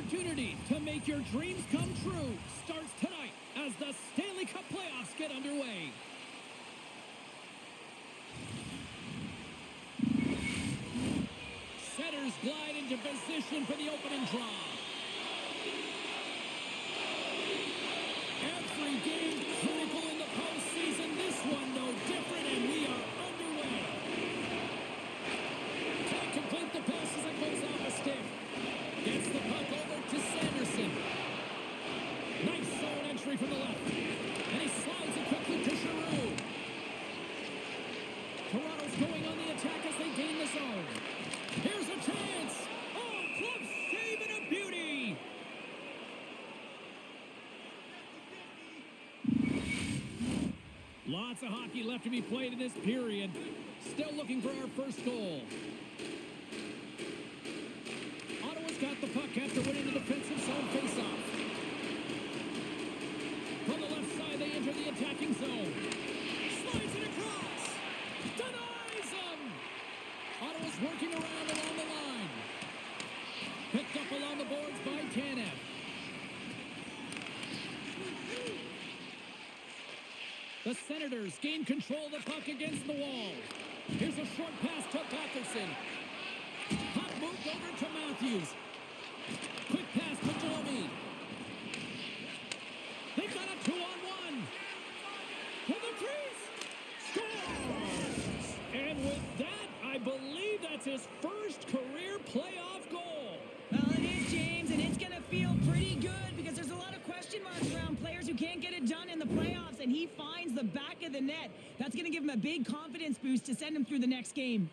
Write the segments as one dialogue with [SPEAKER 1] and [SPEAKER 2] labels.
[SPEAKER 1] opportunity to make your dreams come true starts tonight as the Stanley Cup playoffs get underway. Setters glide into position for the opening draw. Every game critical in the postseason. This one no different, and we are underway. Can't complete the pass as it goes off a stick. Gets the puck over to Sanderson. Nice zone entry from the left. And he slides it quickly to Giroux. Toronto's going on the attack as they gain the zone. Here's a chance. Oh, club save and a beauty. Lots of hockey left to be played in this period. Still looking for our first goal. Ottawa's got the puck after winning the defensive zone faceoff. From the left side, they enter the attacking zone. Slides it across. Denies him. Ottawa's working around along the line. Picked up along the boards by Tanev. The Senators gain control of the puck against the wall. Here's a short pass to Patterson. Puck moved over to Matthews. Quick pass to Domi. They've got a 2-on-1. To the crease. Scores! And with that, I believe that's his first career playoff goal.
[SPEAKER 2] Well, it is, James, and it's going to feel pretty good because there's a lot of question marks around players who can't get it done in the playoffs, and he finds the back of the net. That's going to give him a big confidence boost to send him through the next game.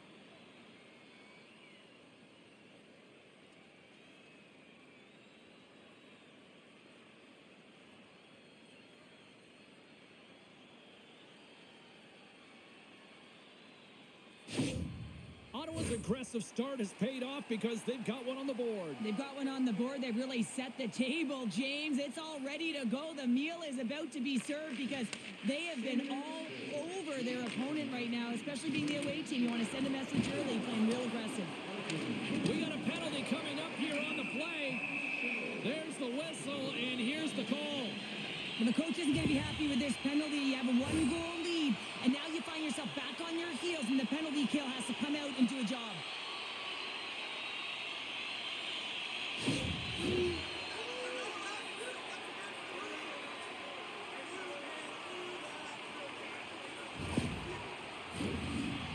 [SPEAKER 1] Ottawa's aggressive start has paid off because they've got one on the board.
[SPEAKER 2] They've got one on the board. They've really set the table, James. It's all ready to go. The meal is about to be served because they have been all over their opponent right now, especially being the away team. You want to send a message early, playing real aggressive.
[SPEAKER 1] We got a penalty coming up here on the play. There's the whistle, and here's the call.
[SPEAKER 2] Well, the coach isn't going to be happy with this penalty. You have a one-goal lead, and now you find yourself back on your heels, and the penalty kill has to come out and do a job.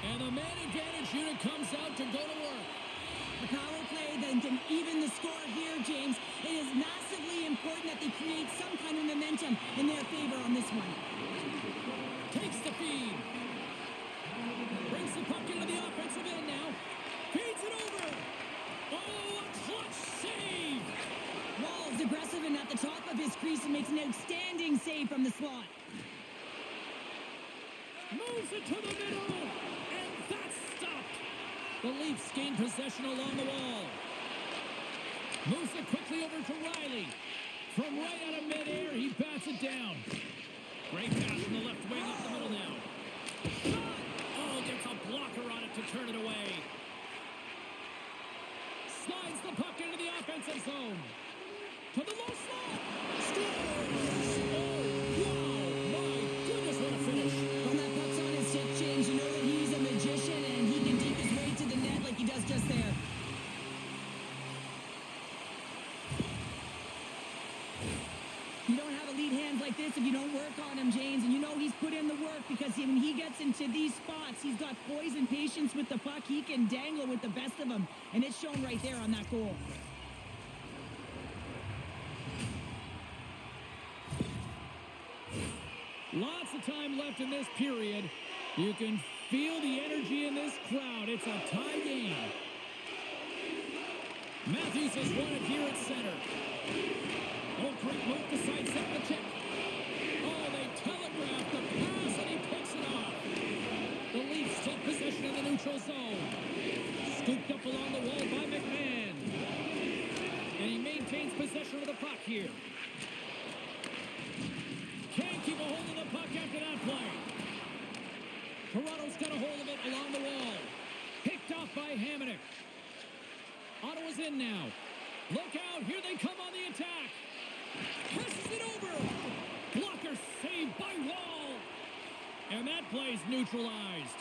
[SPEAKER 1] And the man advantage unit comes out to go to work.
[SPEAKER 2] The power play then can even the score here, James. It is massively important that they create some kind of momentum in their favor on this one.
[SPEAKER 1] Takes the feed. Brings the puck into the offensive end now. Feeds it over. Oh, a clutch save.
[SPEAKER 2] Wall's aggressive and at the top of his crease and makes an outstanding save from the slot.
[SPEAKER 1] Moves it to the middle. And that's stopped. The Leafs gain possession along the wall. Moves it quickly over to Riley. From right out of midair, he bats it down. Great pass from the left wing up the middle now. Oh, gets a blocker on it to turn it away. Slides the puck into the offensive zone. To the low slot. Scores! Oh, wow. My goodness, what a finish.
[SPEAKER 2] When that puck's on his stick, James, you know that he's a magician and he can deke his way to the net like he does just there. You don't have elite hands like this if you don't work on him, James. And you know he's put in the work because when he gets into these spots, he's got poise and patience with the puck. He can dangle with the best of them. And it's shown right there on that goal.
[SPEAKER 1] Lots of time left in this period. You can feel the energy in this crowd. It's a tie game. Matthews has won it here at center. Oh, great move to sidestep the check. Oh, they telegraph the pass, and he picks it off. The Leafs take possession of the neutral zone. Scooped up along the wall by McMahon. And he maintains possession of the puck here. Can't keep a hold of the puck after that play. Toronto's got a hold of it along the wall. Picked off by Hamonic. Ottawa's in now. Look out, here they come on the attack. Passes it over. Blocker saved by Wall. And that play's neutralized.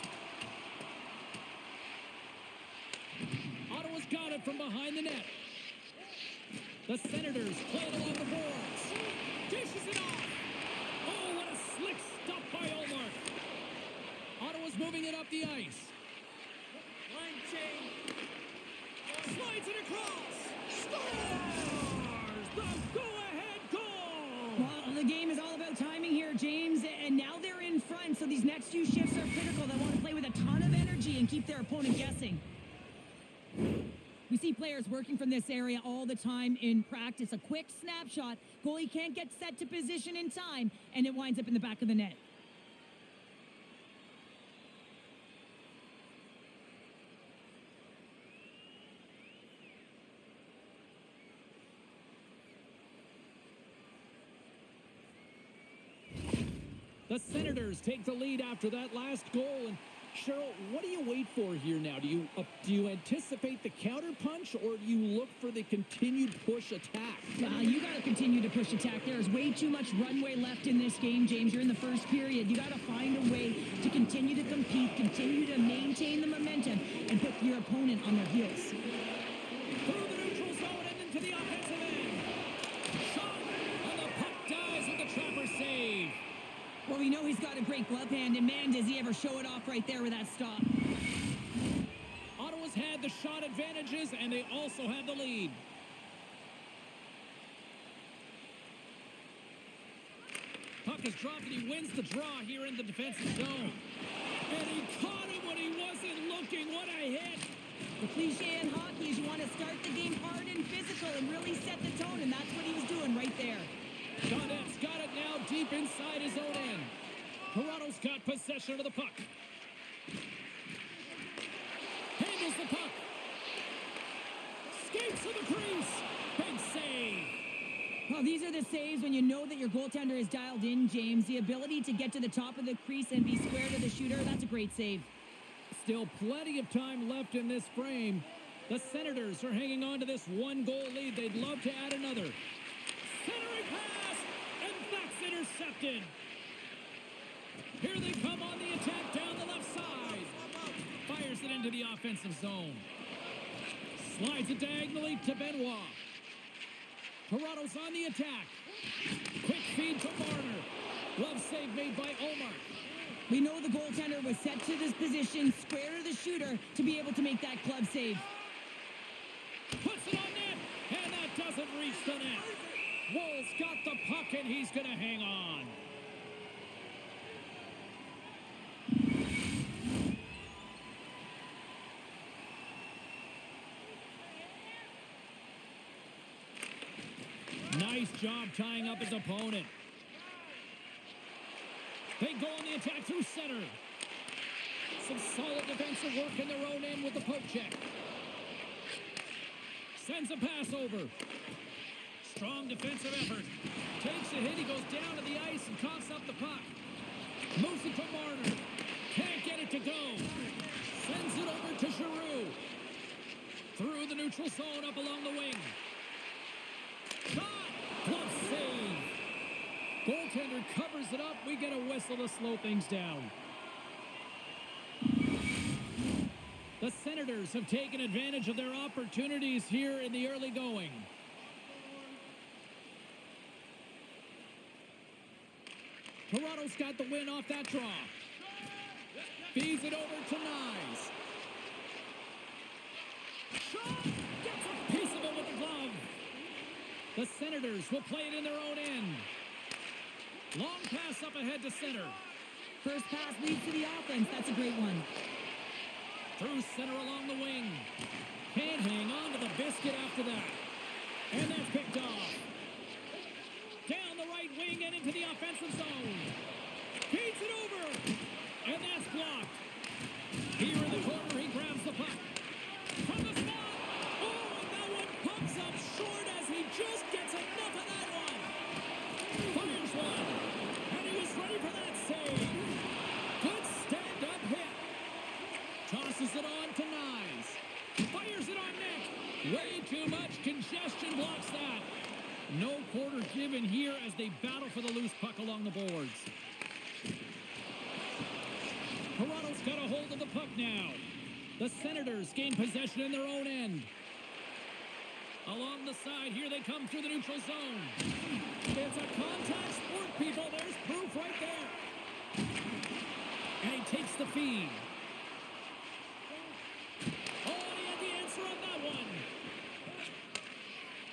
[SPEAKER 1] Ottawa's got it from behind the net. The Senators play it along the boards. Dishes it off. Oh, what a slick stop by Omar. Ottawa's moving it up the ice. Line change. Slides it across. Scores! The go-ahead goal!
[SPEAKER 2] Well, the game is all about timing here, James, and now they're in front, so these next few shifts are critical. They want to play with a ton of energy and keep their opponent guessing. We see players working from this area all the time in practice. A quick snapshot, goalie can't get set to position in time, and it winds up in the back of the net.
[SPEAKER 1] The Senators take the lead after that last goal. And Cheryl, what do you wait for here now? Do you anticipate the counter punch, or do you look for the continued push attack?
[SPEAKER 2] You got to continue to push attack. There's way too much runway left in this game, James. You're in the first period. You got to find a way to continue to compete, continue to maintain the momentum, and put your opponent on their heels.
[SPEAKER 1] Through the neutral zone and into the offensive end. Shot, and the puck dies with the trapper save.
[SPEAKER 2] Well, we know he's got a great glove hand, and man, does he ever show it off right there with that stop.
[SPEAKER 1] Ottawa's had the shot advantages, and they also have the lead. Puck is dropped, and he wins the draw here in the defensive zone. And he caught him when he wasn't looking. What a hit!
[SPEAKER 2] The cliche in hockey is you want to start the game hard and physical and really set the tone, and that's what he was doing right there.
[SPEAKER 1] Gaudette's got it now deep inside his own end. Toronto's got possession of the puck. Handles the puck. Skates to the crease. Big save.
[SPEAKER 2] Well, these are the saves when you know that your goaltender is dialed in, James. The ability to get to the top of the crease and be square to the shooter, that's a great save.
[SPEAKER 1] Still plenty of time left in this frame. The Senators are hanging on to this one-goal lead. They'd love to add another. Centering pass, and that's intercepted. Here they come on the attack down the left side. Fires it into the offensive zone. Slides it diagonally to Benoit. Toronto's on the attack. Quick feed to Marner. Glove save made by Omar.
[SPEAKER 2] We know the goaltender was set to this position, square to the shooter, to be able to make that glove save.
[SPEAKER 1] Puts it on net, and that doesn't reach the net. Wool's got the puck, and he's going to hang on. Nice job tying up his opponent. They go on the attack through center. Some solid defensive work in their own end with the poke check. Sends a pass over. Strong defensive effort. Takes a hit. He goes down to the ice and coughs up the puck. Moves it to Marner. Can't get it to go. Sends it over to Giroux. Through the neutral zone up along the wing. Shot! Glove save. Goaltender covers it up. We get a whistle to slow things down. The Senators have taken advantage of their opportunities here in the early going. Toronto's got the win off that draw. Feeds it over to Nyes. Shot! Gets a piece of it with the glove. The Senators will play it in their own end. Long pass up ahead to center.
[SPEAKER 2] First pass leads to the offense. That's a great one.
[SPEAKER 1] Through center along the wing. Can't hang on to the biscuit after that. And that's picked off. Down the right wing and into the offensive zone. Feeds it over. And that's blocked. Here in the corner, he grabs the puck. From the spot. Oh, and that one pumps up short as he just gets enough of that one. Fires one. And he was ready for that save. Good stand-up hit. Tosses it on to Nyes. Fires it on net. Way too much. Congestion blocks that. No quarter given here as they battle for the loose puck along the boards. Toronto's got a hold of the puck now. The Senators gain possession in their own end. Along the side, here they come through the neutral zone. It's a contact sport, people. There's proof right there. And he takes the feed. Oh, and he had the answer on that one.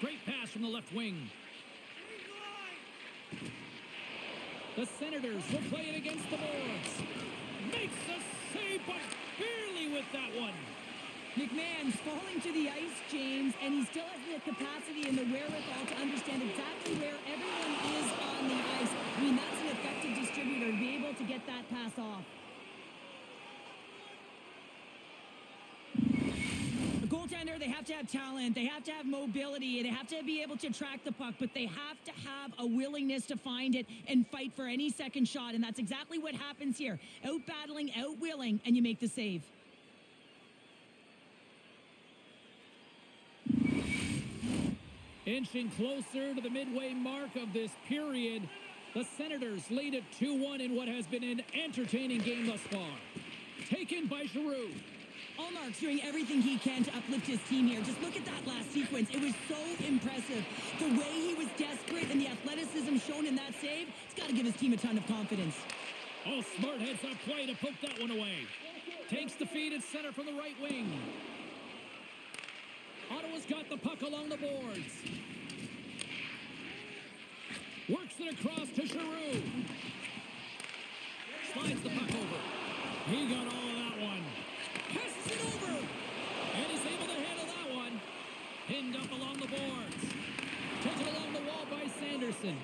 [SPEAKER 1] Great pass from the left wing. The Senators will play it against the boards. Makes the save, but barely with that one.
[SPEAKER 2] McMahon's falling to the ice, James, and he still has the capacity and the wherewithal to understand exactly where everyone is on the ice. I mean, that's an effective distributor to be able to get that pass off. A goaltender, they have to have talent, they have to have mobility, they have to be able to track the puck, but they have to have a willingness to find it and fight for any second shot, and that's exactly what happens here. Out-battling, out-willing, and you make the save.
[SPEAKER 1] Inching closer to the midway mark of this period, the Senators lead it 2-1 in what has been an entertaining game thus far. Taken by Giroux.
[SPEAKER 2] Allmark's doing everything he can to uplift his team here. Just look at that last sequence. It was so impressive. The way he was desperate and the athleticism shown in that save, it's got to give his team a ton of confidence.
[SPEAKER 1] Oh, smart heads-up play to poke that one away. Takes the feed at center from the right wing. Ottawa's got the puck along the boards. Works it across to Giroux. Slides the puck over. He got all of that one. Passes it over. And he's able to handle that one. Pinned up along the boards. Taken along the wall by Sanderson.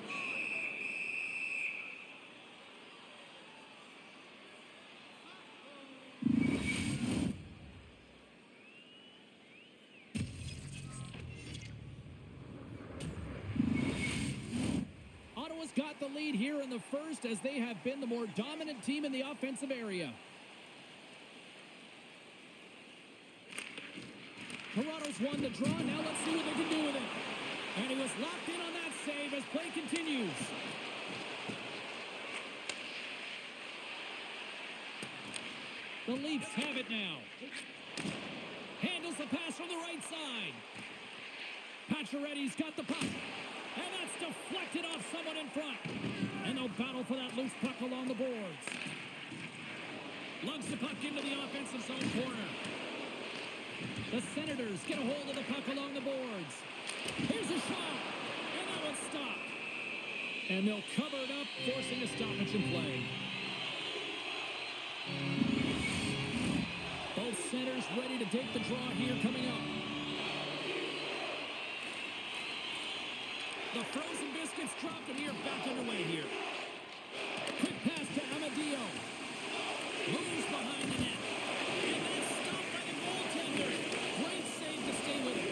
[SPEAKER 1] Ottawa's got the lead here in the first as they have been the more dominant team in the offensive area. Toronto's won the draw. Now let's see what they can do with it. And he was locked in on that save as play continues. The Leafs have it now. Handles the pass from the right side. Pacioretty's got the puck. And that's deflected off someone in front. And they'll battle for that loose puck along the boards. Lugs the puck into the offensive zone corner. The Senators get a hold of the puck along the boards. Here's a shot. And that one's stopped. And they'll cover it up, forcing a stoppage in play. Both centers ready to take the draw here coming up. The frozen biscuits dropped and we are back underway here. Quick pass to Amadio. Moves behind the net. And that's stopped by the goaltender. Great save to stay with it.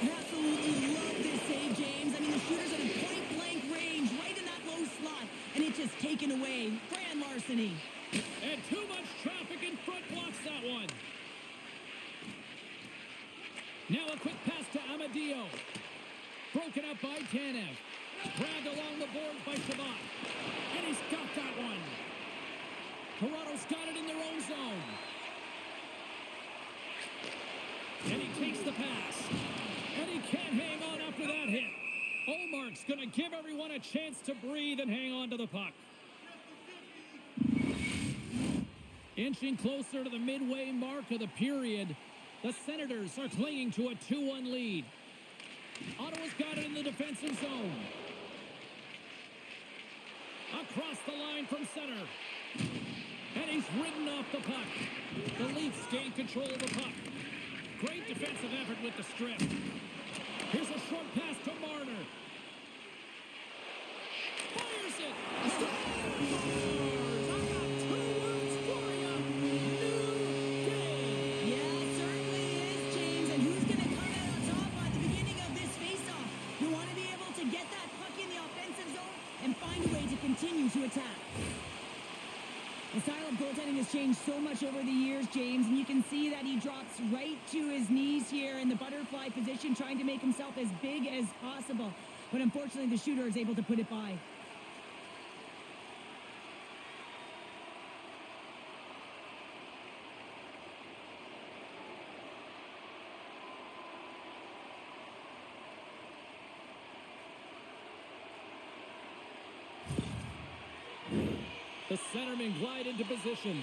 [SPEAKER 2] Absolutely love this save, James. I mean, the shooter's at a point-blank range, right in that low slot, and it's just taken away. Grand larceny.
[SPEAKER 1] And too much traffic in front blocks that one. Now a quick pass to Amadio. Broken up by Tanev. Grabbed along the boards by Shabbat. And he's got that one. Toronto's got it in their own zone. And he takes the pass. And he can't hang on after that hit. Olmark's going to give everyone a chance to breathe and hang on to the puck. Inching closer to the midway mark of the period, the Senators are clinging to a 2-1 lead. Ottawa's got it in the defensive zone. Across the line from center. And he's ridden off the puck. The Leafs gain control of the puck. Great defensive effort with the strip. Here's a short pass to Marner. Fires it. Scores! I got 2 words for you. New day.
[SPEAKER 2] Yeah, certainly is, James. And who's going to come out on top at the beginning of this faceoff? You want to be able to get that puck in the offensive zone and find a way to continue to attack. The style of goaltending has changed. changed so much over the years, James, and you can see that he drops right to his knees here in the butterfly position, trying to make himself as big as possible. But unfortunately, the shooter is able to put it by.
[SPEAKER 1] The centermen glide into position.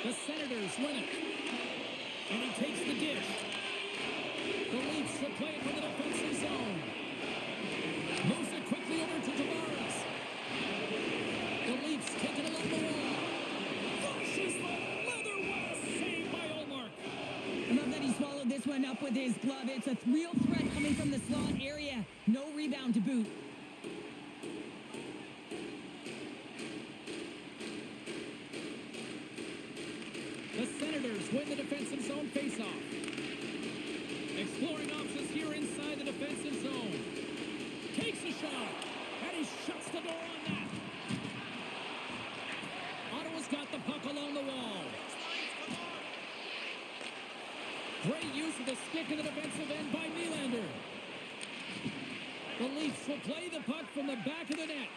[SPEAKER 1] The Senators win it. And he takes the dish. The Leafs will play it from the defensive zone. Moves it quickly over to Tavares. The Leafs take it along the wall. Pushes the leather. What a save by Olmark.
[SPEAKER 2] I love that he swallowed this one up with his glove. It's a real threat coming from the slot area. No rebound to boot.
[SPEAKER 1] The Senators win the defensive zone faceoff. Exploring options here inside the defensive zone. Takes a shot, and he shuts the door on that. Ottawa's got the puck along the wall. Great use of the stick in the defensive end by Nylander. The Leafs will play the puck from the back of the net.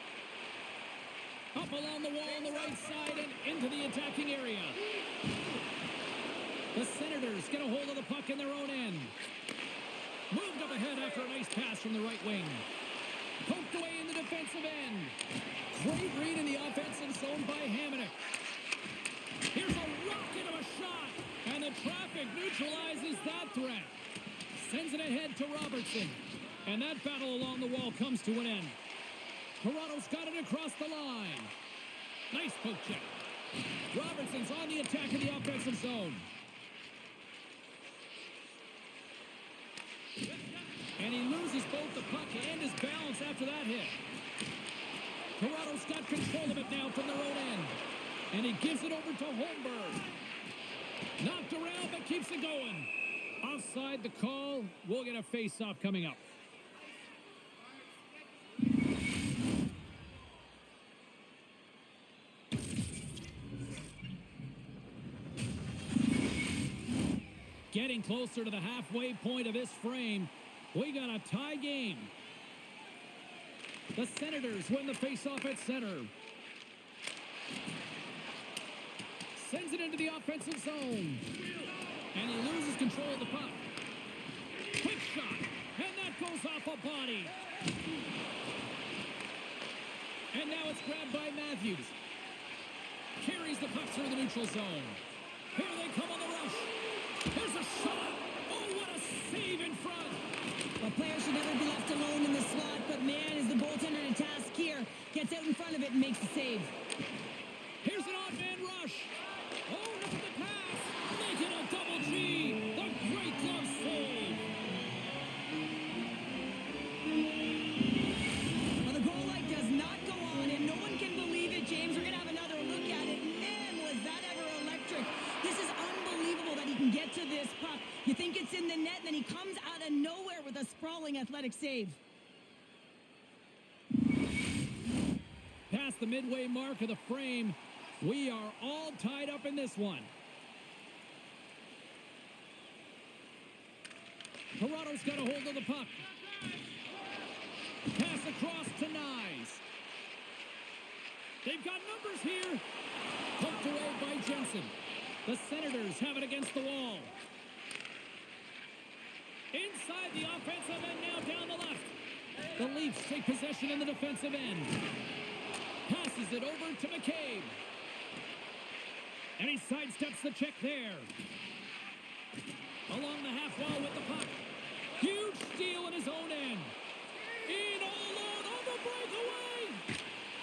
[SPEAKER 1] Up along the wall on the right side and into the attacking area. The Senators get a hold of the puck in their own end. Moved up ahead after a nice pass from the right wing. Poked away in the defensive end. Great read in the offensive zone by Hamonic. Here's a rocket of a shot. And the traffic neutralizes that threat. Sends it ahead to Robertson. And that battle along the wall comes to an end. Toronto's got it across the line. Nice poke check. Robertson's on the attack in the offensive zone. And he loses both the puck and his balance after that hit. Toronto's got control of it now from their own end. And he gives it over to Holmberg. Knocked around, but keeps it going. Offside the call. We'll get a face-off coming up. Getting closer to the halfway point of this frame. We got a tie game. The Senators win the faceoff at center. Sends it into the offensive zone. And he loses control of the puck. Quick shot. And that goes off a body. And now it's grabbed by Matthews. Carries the puck through the neutral zone. Here they come on the rush. Here's a shot. Oh, what a save in front.
[SPEAKER 2] A player should never be left alone in the slot, but man, is the goaltender to task here. Gets out in front of it and makes the save.
[SPEAKER 1] Here's an odd-man rush. Oh, look at the pass. Making a double G. The great glove save.
[SPEAKER 2] Well, the goal light does not go on, and no one can believe it, James. We're going to have another look at it. Man, was that ever electric. This is unbelievable that he can get to this puck. You think it's in the net, and then he comes out of nowhere with a sprawling athletic save.
[SPEAKER 1] Past the midway mark of the frame, we are all tied up in this one. Toronto's got a hold of the puck. Pass across to Nyes. They've got numbers here. Poked away by Jensen. The Senators have it against the wall. Inside the offensive end now down the left. The Leafs take possession in the defensive end. Passes it over to McCabe. And he sidesteps the check there. Along the half wall with the puck. Huge steal in his own end. In all alone on the breakaway.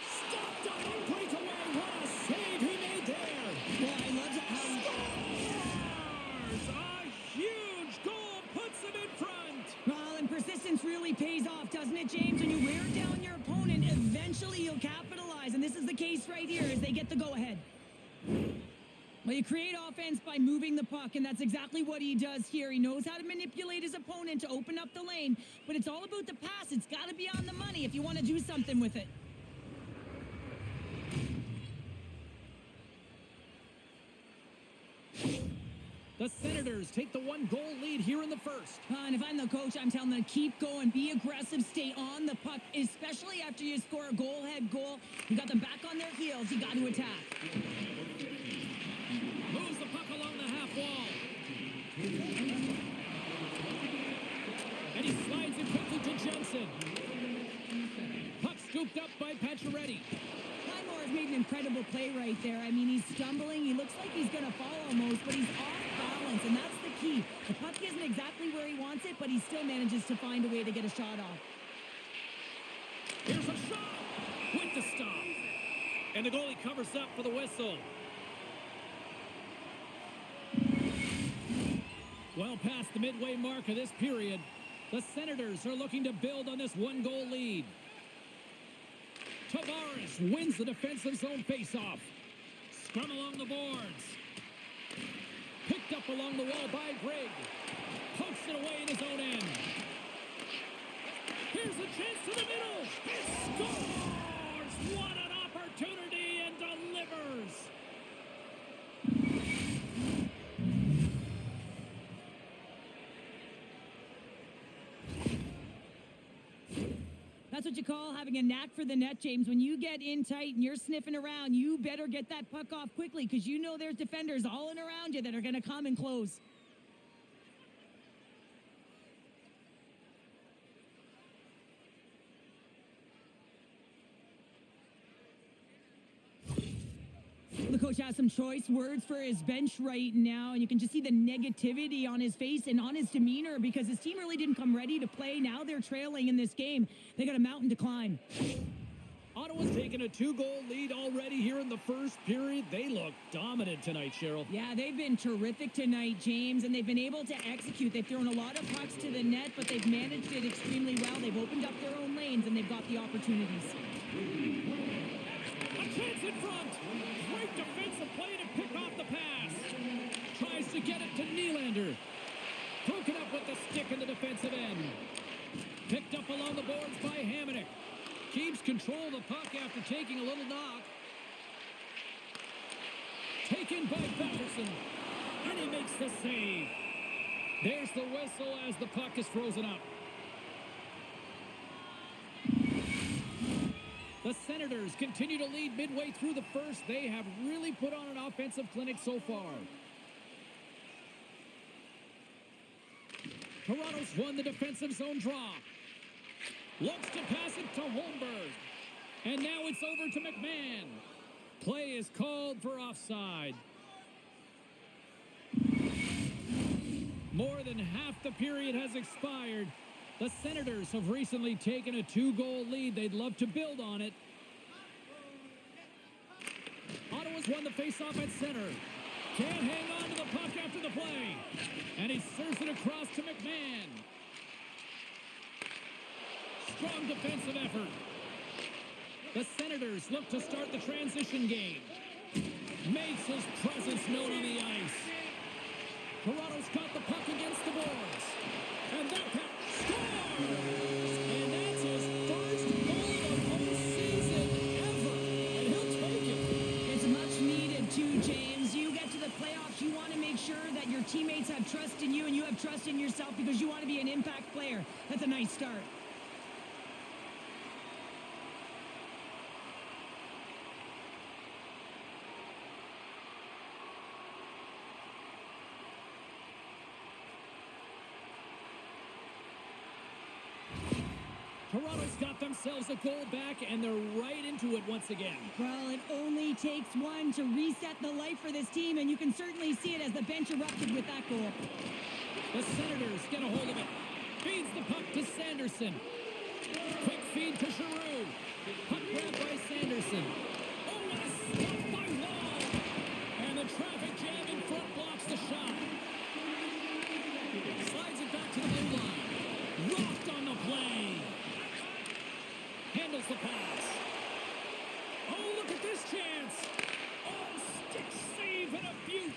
[SPEAKER 1] Stopped on the breakaway. What a save he made there.
[SPEAKER 2] Yeah, I love how
[SPEAKER 1] Scores! A huge goal puts him in front.
[SPEAKER 2] well, and persistence really pays off, doesn't it, James? When you wear down your opponent, eventually you'll capitalize. And this is the case right here as they get the go-ahead. Well, you create offense by moving the puck, and that's exactly what he does here. He knows how to manipulate his opponent to open up the lane, but it's all about the pass. It's got to be on the money if you want to do something with it.
[SPEAKER 1] The Senators take the 1-goal lead here in the first.
[SPEAKER 2] And if I'm the coach, I'm telling them to keep going, be aggressive, stay on the puck, especially after you score a goal. You got them back on their heels. You got to attack.
[SPEAKER 1] Moves the puck along the half wall. And he slides it quickly to Jensen. Puck scooped up by Pacioretty.
[SPEAKER 2] Highmore's made an incredible play right there. I mean, he's stumbling. He looks like he's going to fall almost, but he's off balance, and that's the key. The puck isn't exactly where he wants it, but he still manages to find a way to get a shot off.
[SPEAKER 1] Here's a shot with the stop. And the goalie covers up for the whistle. Well past the midway mark of this period, the Senators are looking to build on this 1-goal lead. Tavares wins the defensive zone faceoff. Scrum along the boards. Picked up along the wall by Grigg. Pokes it away in his own end. Here's a chance to the middle. He scores! What an opportunity, and delivers!
[SPEAKER 2] That's what you call having a knack for the net, James. When you get in tight and you're sniffing around, you better get that puck off quickly because you know there's defenders all in around you that are going to come and close. The coach has some choice words for his bench right now, and you can just see the negativity on his face and on his demeanor because his team really didn't come ready to play. Now they're trailing in this game. They got a mountain to climb.
[SPEAKER 1] Ottawa's taken a 2-goal lead already here in the first period. They look dominant tonight, Cheryl.
[SPEAKER 2] Yeah, they've been terrific tonight, James, and they've been able to execute. They've thrown a lot of pucks to the net, but they've managed it extremely well. They've opened up their own lanes, and they've got the opportunities.
[SPEAKER 1] A chance in front. Great defensive play to pick off the pass. Tries to get it to Nylander. Broken up with the stick in the defensive end. Picked up along the boards by Hamonic. Keeps control of the puck after taking a little knock. Taken by Patterson. And he makes the save. There's the whistle as the puck is frozen up. The Senators continue to lead midway through the first. They have really put on an offensive clinic so far. Toronto's won the defensive zone draw. Looks to pass it to Holmberg. And now it's over to McMahon. Play is called for offside. More than half the period has expired. The Senators have recently taken a 2-goal lead. They'd love to build on it. Ottawa's won the faceoff at center. Can't hang on to the puck after the play. And he serves it across to McMahon. Strong defensive effort. The Senators look to start the transition game. Makes his presence known on the ice. Toronto's got the puck against the boards. And that puck scores! And that's his first goal of the postseason ever. And he'll take it.
[SPEAKER 2] It's much needed too, James. You get to the playoffs, you want to make sure that your teammates have trust in you and you have trust in yourself because you want to be an impact player. That's a nice start.
[SPEAKER 1] Toronto's got themselves a goal back, and they're right into it once again.
[SPEAKER 2] Well, it only takes one to reset the life for this team, and you can certainly see it as the bench erupted with that goal.
[SPEAKER 1] The Senators get a hold of it. Feeds the puck to Sanderson. Quick feed to Giroux. Puck grabbed by Sanderson. Oh, what a stop by Wall. And the traffic jam in front blocks the shot. Slides it back to the blue line. Rocked on the play. Handles the pass. Oh, look at this chance. Oh, stick save and a beaut.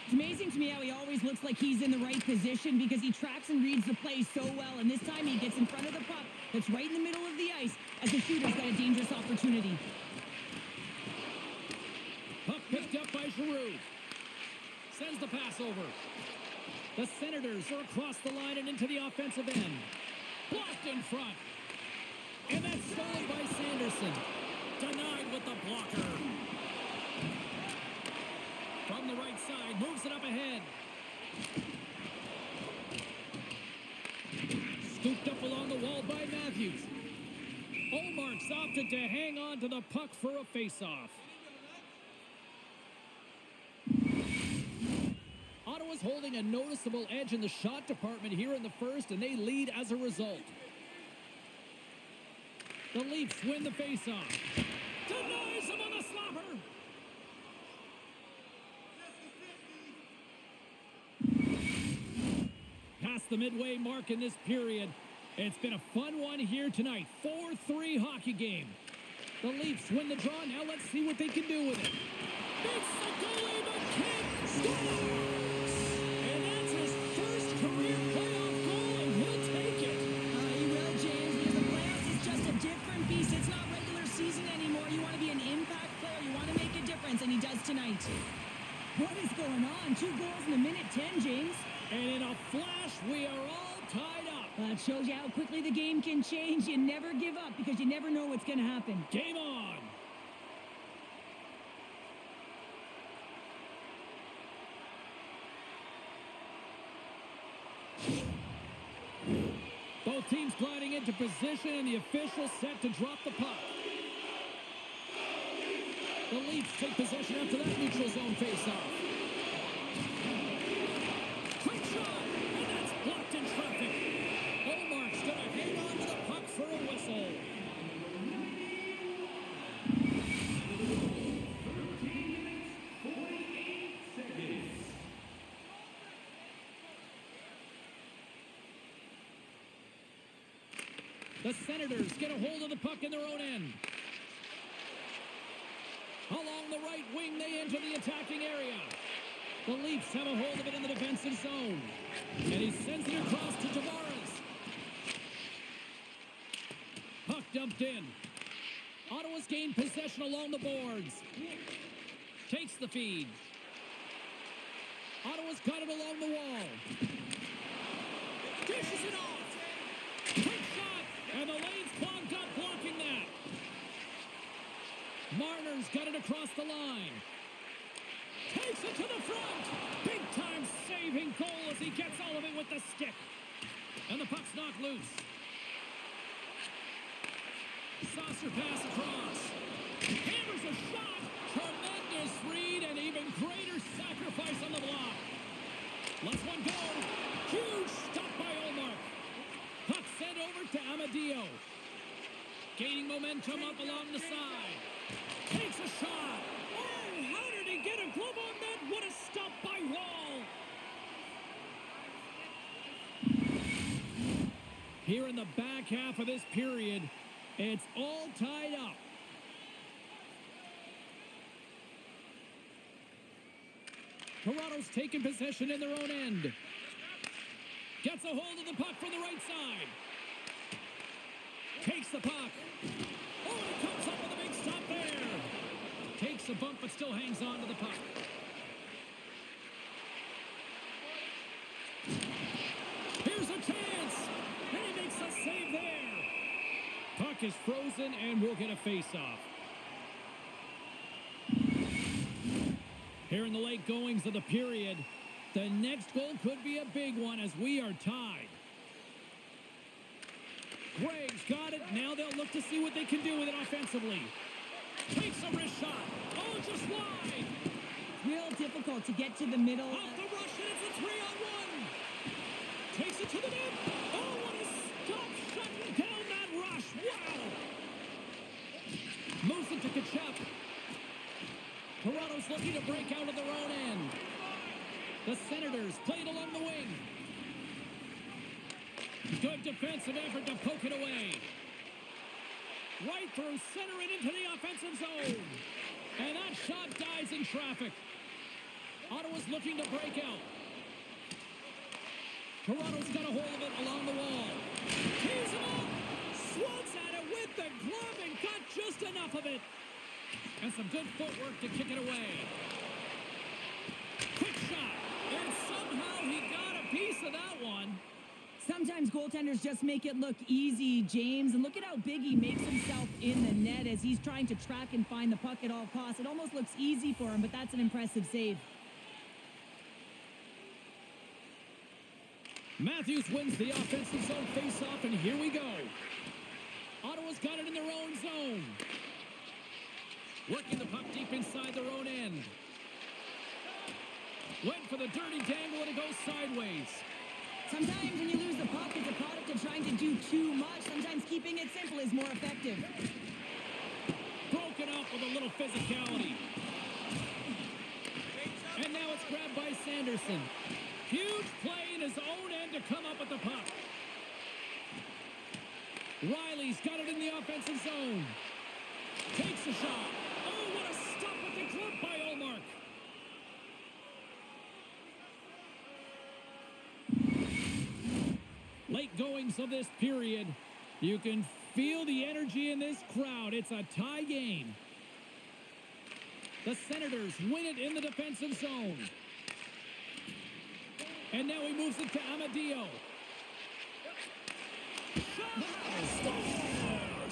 [SPEAKER 2] It's amazing to me how he always looks like he's in the right position because he tracks and reads the play so well. And this time he gets in front of the puck that's right in the middle of the ice as the shooter's got a dangerous opportunity.
[SPEAKER 1] Puck picked up by Giroux. Sends the pass over. The Senators are across the line and into the offensive end. Blocked in front. And that's stolen by Sanderson. Denied with the blocker. From the right side, moves it up ahead. Scooped up along the wall by Matthews. Olmark's opted to hang on to the puck for a face-off. Ottawa's holding a noticeable edge in the shot department here in the first, and they lead as a result. The Leafs win the face-off. Denies him on the slapper. Past the midway mark in this period. It's been a fun one here tonight. 4-3 hockey game. The Leafs win the draw. Now let's see what they can do with it. It's the goalie, but can't score! And that's his first career playoff goal, and he'll take it.
[SPEAKER 2] He will, James, because the playoffs is just a different beast. It's not regular season anymore. You want to be an impact player. You want to make a difference, and he does tonight. What is going on? 2 goals in a minute 10, James.
[SPEAKER 1] And in a flash, we are all tied up.
[SPEAKER 2] It shows you how quickly the game can change. You never give up because you never know what's going to happen.
[SPEAKER 1] Game on. Both teams gliding into position, and the official set to drop the puck. The Leafs take possession after that neutral zone faceoff. Quick shot, and that's blocked in traffic. Olmark's going to hang on to the puck for a whistle. The Senators get a hold of the puck in their own end. Along the right wing, they enter the attacking area. The Leafs have a hold of it in the defensive zone. And he sends it across to Tavares. Puck dumped in. Ottawa's gained possession along the boards. Takes the feed. Ottawa's got it along the wall. Dishes it off. Quick shot. And the lane's clogged up blocking that. Marner's got it across the line. Takes it to the front. Big time saving goal as he gets all of it with the stick. And the puck's knocked loose. Saucer pass across. Hammers a shot. Tremendous read and even greater sacrifice on the block. Lets one go. Huge stop by Olmark. Puck sent over to Amadio. Gaining momentum up along the side. Takes a shot. Oh, how did he get a glove on that? What a stop by Wall. Here in the back half of this period, it's all tied up. Toronto's taking possession in their own end. Gets a hold of the puck from the right side. Takes the puck. Oh, and it comes up with a big stop there. Takes a bump, but still hangs on to the puck. Here's a chance. And he makes a save there. Puck is frozen, and we'll get a face-off. Here in the late goings of the period, the next goal could be a big one as we are tied. Gregg's got it. Now they'll look to see what they can do with it offensively. Takes a wrist shot. Oh, just wide.
[SPEAKER 2] Real difficult to get to the middle.
[SPEAKER 1] Off the rush, and it's a 3-on-1. Takes it to the net. Oh, what a stop shutting down that rush. Wow. Moves it to Kachuk. Toronto's looking to break out of their own end. The Senators played along the wing. Good defensive effort to poke it away. Right through center and into the offensive zone. And that shot dies in traffic. Ottawa's looking to break out. Toronto's got a hold of it along the wall. Tees him up. Swats at it with the glove and got just enough of it. And some good footwork to kick it away. Quick shot.
[SPEAKER 2] sometimes goaltenders just make it look easy, James. And look at how big he makes himself in the net as he's trying to track and find the puck at all costs. It almost looks easy for him, but that's an impressive save.
[SPEAKER 1] Matthews wins the offensive zone face-off, and here we go. Ottawa's got it in their own zone. Working the puck deep inside their own end. Went for the dirty dangle, and it goes sideways.
[SPEAKER 2] Sometimes when you lose the puck, it's a product of trying to do too much. Sometimes keeping it simple is more effective.
[SPEAKER 1] Broken up with a little physicality. And now it's grabbed by Sanderson. Huge play in his own end to come up with the puck. Riley's got it in the offensive zone. Takes a shot. Oh, what a stop with the glove by Olmark. Late goings of this period. You can feel the energy in this crowd. It's a tie game. The Senators win it in the defensive zone. And now he moves it to Amadio.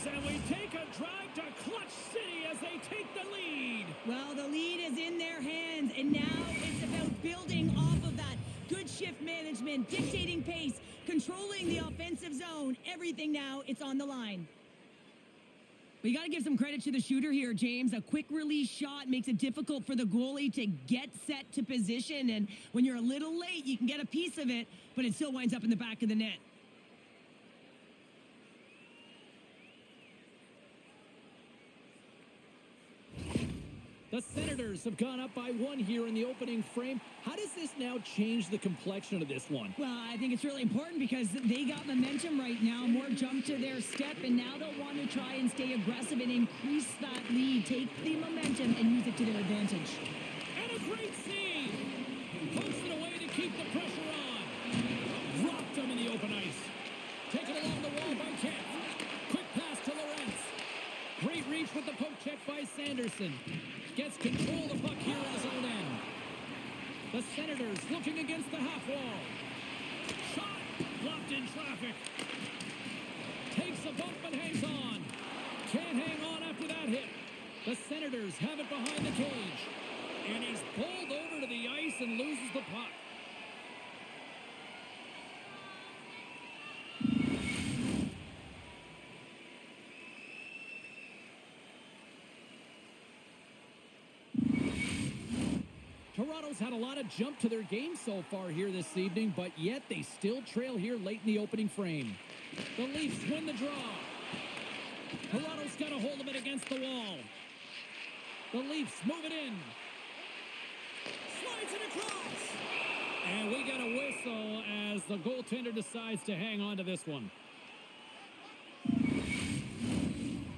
[SPEAKER 1] And we take a drive to Clutch City as they take the lead.
[SPEAKER 2] Well, the lead is in their hands, and now it's about building off of that. Good shift management, dictating pace, controlling the offensive zone. Everything now, it's on the line. But you got to give some credit to the shooter here, James. A quick release shot makes it difficult for the goalie to get set to position. And when you're a little late, you can get a piece of it, but it still winds up in the back of the net.
[SPEAKER 1] The Senators have gone up by one here in the opening frame. How does this now change the complexion of this one?
[SPEAKER 2] Well, I think it's really important because they got momentum right now. More jump to their step, and now they'll want to try and stay aggressive and increase that lead. Take the momentum and use it to their advantage.
[SPEAKER 1] And a great save! Pokes it away to keep the pressure on. Dropped them in the open ice. Taken along the wall by Kent. Quick pass to Lorentz. Great reach with the poke check by Sanderson. Gets control of the puck here in his own end. The Senators looking against the half wall. Shot blocked in traffic. Takes a bump and hangs on. Can't hang on after that hit. The Senators have it behind the cage. And he's pulled over to the ice and loses the puck. Toronto's had a lot of jump to their game so far here this evening, but yet they still trail here late in the opening frame. The Leafs win the draw. Toronto's got a hold of it against the wall. The Leafs move it in. Slides it across. And we got a whistle as the goaltender decides to hang on to this one.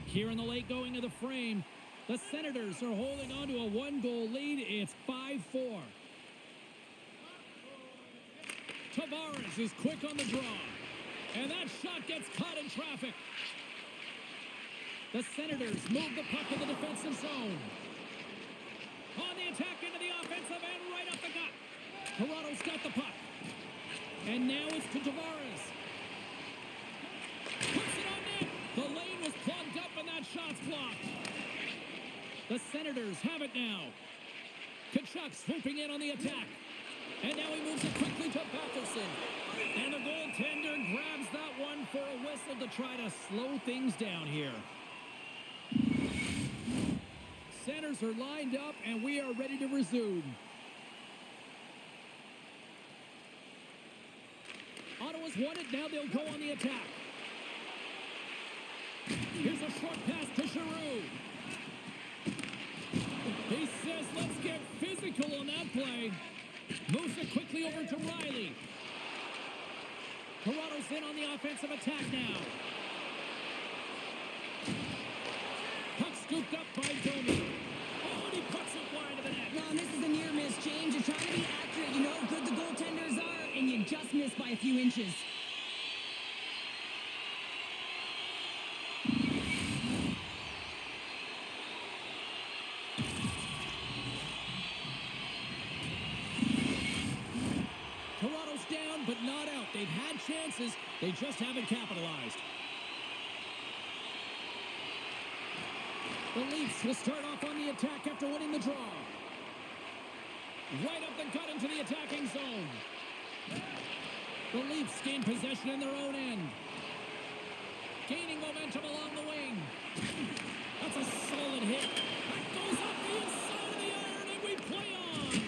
[SPEAKER 1] Here in the late going of the frame, the Senators are holding on to a one-goal lead. It's 5-4. Tavares is quick on the draw. And that shot gets caught in traffic. The Senators move the puck to the defensive zone. On the attack into the offensive end, right up the gut. Toronto's got the puck. And now it's to Tavares. Puts it on net. The lane was plugged up and that shot's blocked. The Senators have it now. Tkachuk swooping in on the attack. And now he moves it quickly to Batherson. And the goaltender grabs that one for a whistle to try to slow things down here. Centers are lined up, and we are ready to resume. Ottawa's won it. Now they'll go on the attack. Here's a short pass to Giroux. He says, let's get physical on that play. Moves it quickly over to Riley. Toronto's in on the offensive attack now. Puck scooped up by Domi. Oh, and he puts it wide of the net.
[SPEAKER 2] Well, this is a near miss, James. You're trying to be accurate. You know how good the goaltenders are, and you just missed by a few inches.
[SPEAKER 1] Toronto's down, but not out. They've had chances. They just haven't capitalized. The Leafs will start off on the attack after winning the draw. Right up the gut into the attacking zone. The Leafs gain possession in their own end. Gaining momentum along the wing. That's a solid hit. That goes up the inside of the iron, and we play on.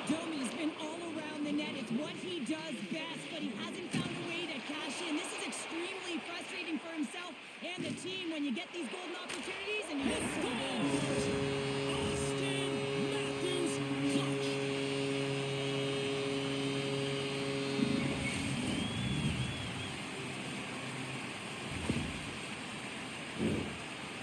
[SPEAKER 2] Domi's been all around the net. It's what he does best, but he hasn't found a way to cash in. This is extremely frustrating for himself and the team when you get these golden opportunities and you miss so big.
[SPEAKER 1] Austin Matthews clutch.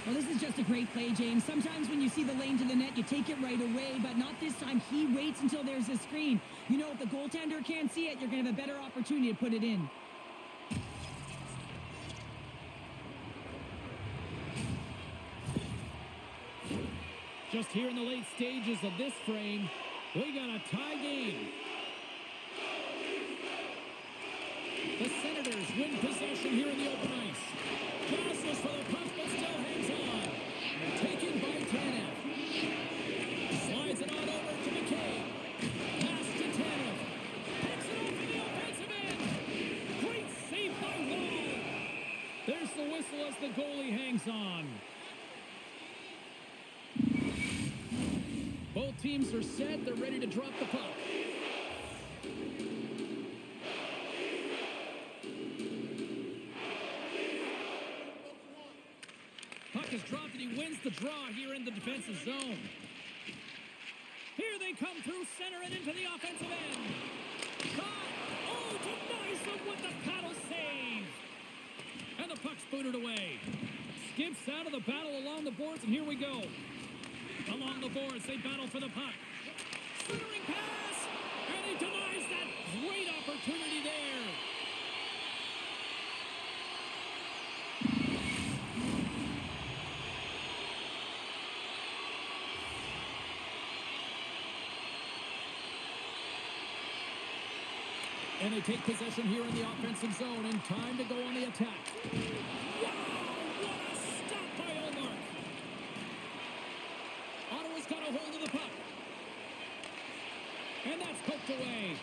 [SPEAKER 2] Well, this is just a great play, James. Sometimes when you see the lane to the net, you take it right away, but not this time. He waits until there's a screen. You know, if the goaltender can't see it, you're going to have a better opportunity to put it in.
[SPEAKER 1] Just here in the late stages of this frame, we got a tie game. The Senators win possession here in the open ice. Passes for the puck, but still hangs on. Taken by Tanev. Slides it on over to McCabe. Pass to Tanev. Picks it off in the offensive end. Great save by Wall. There's the whistle as the goalie hangs on. Both teams are set. They're ready to drop the puck. Puck is dropped and he wins the draw here in the defensive zone. Here they come through center and into the offensive end. Shot! Oh, denies them with the paddle save. And the puck's booted away. Skips out of the battle along the boards, and here we go. Along the boards, they battle for the puck. Centering pass! And he denies that great opportunity there. And they take possession here in the offensive zone, and time to go on the attack. Wow! What a stop by Omar! Ottawa's got a hold of the puck. And that's poked away.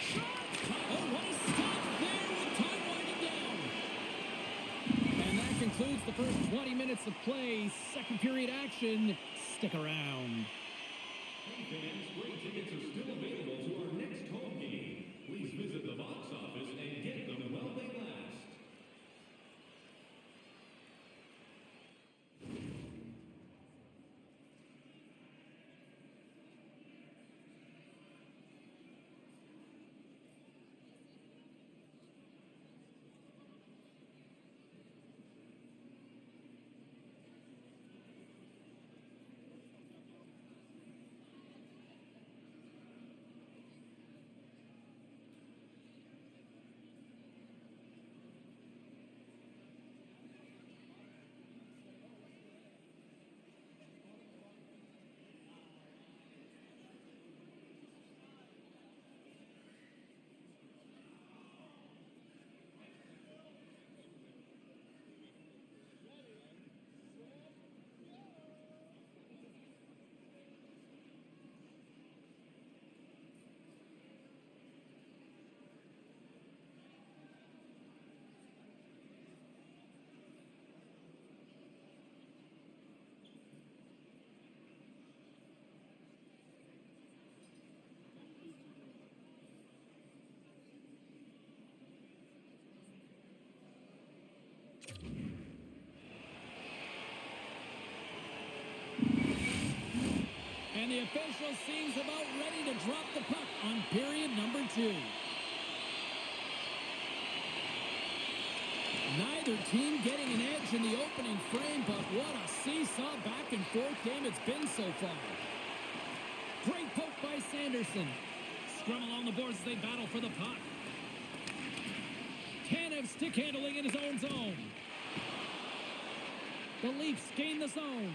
[SPEAKER 1] Shot! Oh, what a stop there with time winding down. And that concludes the first 20 minutes of play. Second period action. Stick around.
[SPEAKER 3] Hey fans, great tickets are still available to our next home game. Please visit the box office and get them while they last.
[SPEAKER 1] And the official seems about ready to drop the puck on period number 2. Neither team getting an edge in the opening frame, but what a seesaw back and forth game it's been so far. Great poke by Sanderson. Scrum along the boards as they battle for the puck. Tanev stick handling in his own zone. The Leafs gain the zone.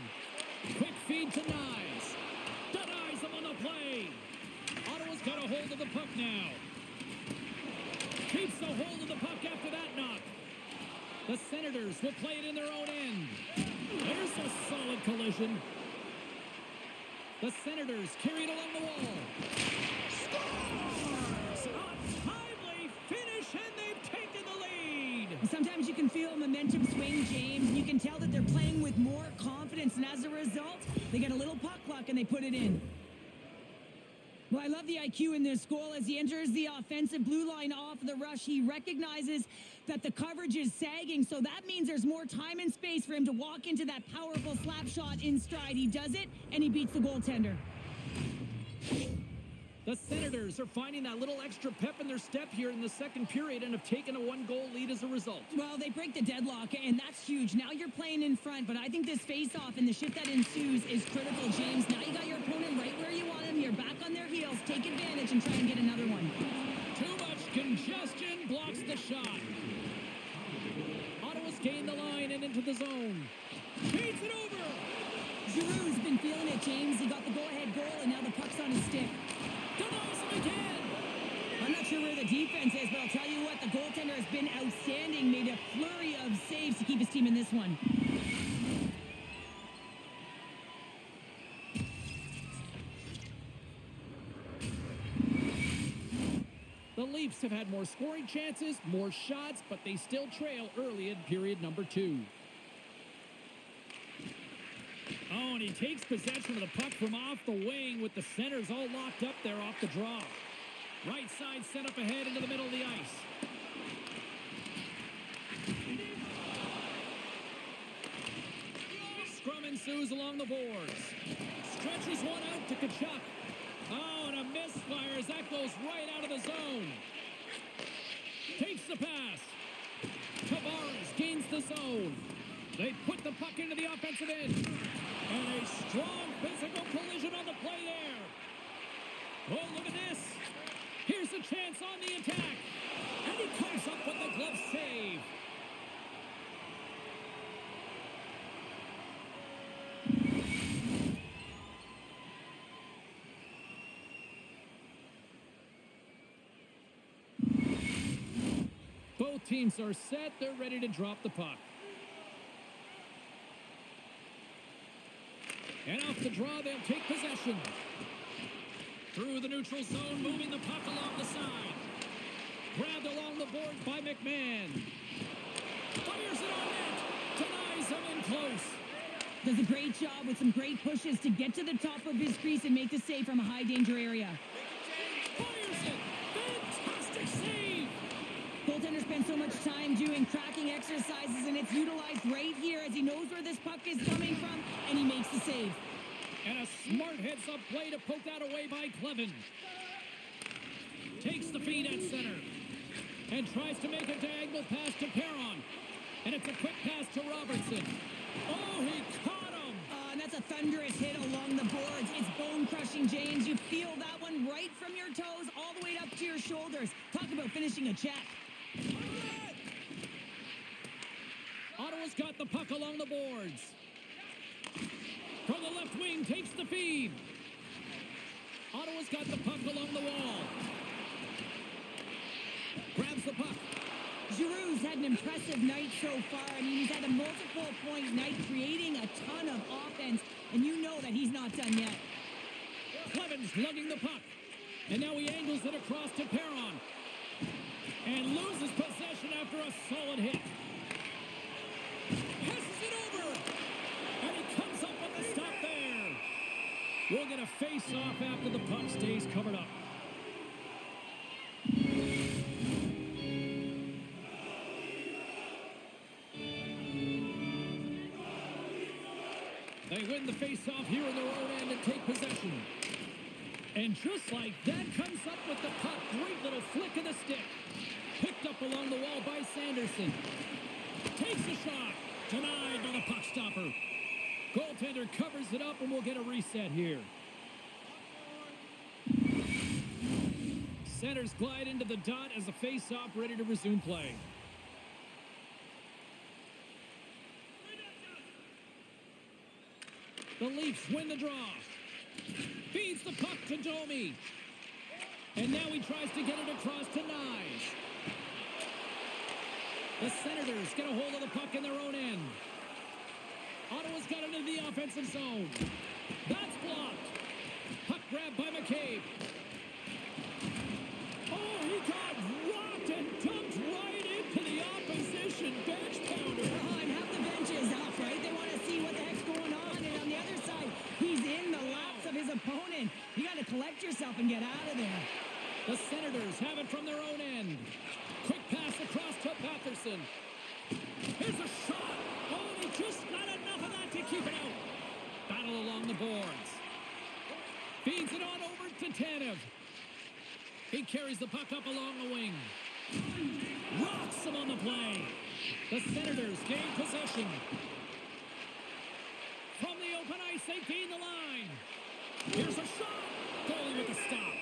[SPEAKER 1] Quick feed to Nyes. Denies them on the play. Ottawa's got a hold of the puck now. Keeps the hold of the puck after that knock. The Senators will play it in their own end. There's a solid collision. The Senators carry it along the wall. Scores! A timely finish, and they've taken the lead.
[SPEAKER 2] Sometimes you can feel momentum swing, James. You can tell that they're playing with more confidence, and as a result, they get a little puck luck and they put it in. Well, I love the IQ in this goal. As he enters the offensive blue line off the rush, he recognizes that the coverage is sagging, so that means there's more time and space for him to walk into that powerful slap shot in stride. He does it, and he beats the goaltender.
[SPEAKER 1] The Senators are finding that little extra pep in their step here in the second period and have taken a one-goal lead as a result.
[SPEAKER 2] Well, they break the deadlock, and that's huge. Now you're playing in front, but I think this face-off and the shift that ensues is critical, James. Now you got your opponent right where you want him. You're back on their heels. Take advantage and try and get another one.
[SPEAKER 1] Too much congestion blocks the shot. Ottawa's gained the line and into the zone. Beats it over.
[SPEAKER 2] Giroux's been feeling it, James. He got the go-ahead goal, and now the puck's on his stick.
[SPEAKER 1] Denies him again.
[SPEAKER 2] I'm not sure where the defense is, but I'll tell you what, the goaltender has been outstanding. Made a flurry of saves to keep his team in this one.
[SPEAKER 1] The Leafs have had more scoring chances, more shots, but they still trail early in period number 2. Oh, and he takes possession of the puck from off the wing with the centers all locked up there off the draw. Right side set up ahead into the middle of the ice. Scrum ensues along the boards. Stretches one out to Kachuk. Oh, and a misfire as that goes right out of the zone. Takes the pass. Tavares gains the zone. They put the puck into the offensive end. And a strong physical collision on the play there. Oh, look at this. Here's a chance on the attack. And he comes up with the glove save. Both teams are set. They're ready to drop the puck. And off the draw, they'll take possession. Through the neutral zone, moving the puck along the side. Grabbed along the boards by McMahon. Fires it on net. Denies him in close.
[SPEAKER 2] Does a great job with some great pushes to get to the top of his crease and make the save from a high-danger area.
[SPEAKER 1] Fires it. Fantastic save.
[SPEAKER 2] Goaltender spends so much time doing tracking exercises, and it's utilized right here as he knows where this puck is coming from, and he makes the save.
[SPEAKER 1] And a smart heads-up play to poke that away by Clevin. Takes the feed at center. And tries to make a diagonal pass to Perron. And it's a quick pass to Robertson. Oh, he caught him!
[SPEAKER 2] And that's a thunderous hit along the boards. It's bone-crushing, James. You feel that one right from your toes all the way up to your shoulders. Talk about finishing a check.
[SPEAKER 1] Ottawa's got the puck along the boards. From the left wing, takes the feed. Ottawa's got the puck along the wall. Grabs the puck.
[SPEAKER 2] Giroux's had an impressive night so far. I mean, he's had a multiple-point night, creating a ton of offense, and you know that he's not done yet.
[SPEAKER 1] Clevin's lugging the puck. And now he angles it across to Perron. And loses possession after a solid hit. Passes it over. And he comes up with the stop there. We'll get a face-off after the puck stays covered up. They win the face-off here in their own end and take possession. And just like that, comes up with the puck. Great little flick of the stick. Picked up along the wall by Sanderson. Takes a shot. Denied by the puck stopper. Goaltender covers it up, and we'll get a reset here. Centers glide into the dot as the face-off ready to resume play. The Leafs win the draw. Feeds the puck to Domi. And now he tries to get it across to Nyes. The Senators get a hold of the puck in their own end. Ottawa's got it into the offensive zone. That's blocked. Puck grabbed by McCabe. Oh, he got rocked and dumped right into the opposition bench pounder.
[SPEAKER 2] Oh, and half the bench is up, right? They want to see what the heck's going on. And on the other side, he's in the laps of his opponent. You got to collect yourself and get out of there.
[SPEAKER 1] The Senators have it from their own end. Quick pass across to Patterson. Here's a shot. Oh, and he just got enough of that to keep it out. Battle along the boards. Feeds it on over to Tanev. He carries the puck up along the wing. Rocks him on the play. The Senators gain possession. From the open ice, they gain the line. Here's a shot. Goalie with a stop.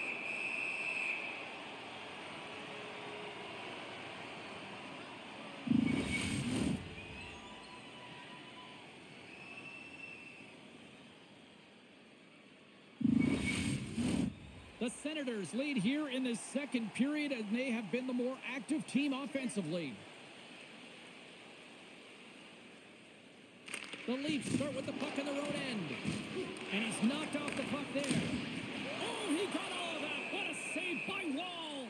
[SPEAKER 1] The Senators lead here in the second period, and they have been the more active team offensively. The Leafs start with the puck in their own end. And he's knocked off the puck there. Oh, he got all of that. What a save by Wall.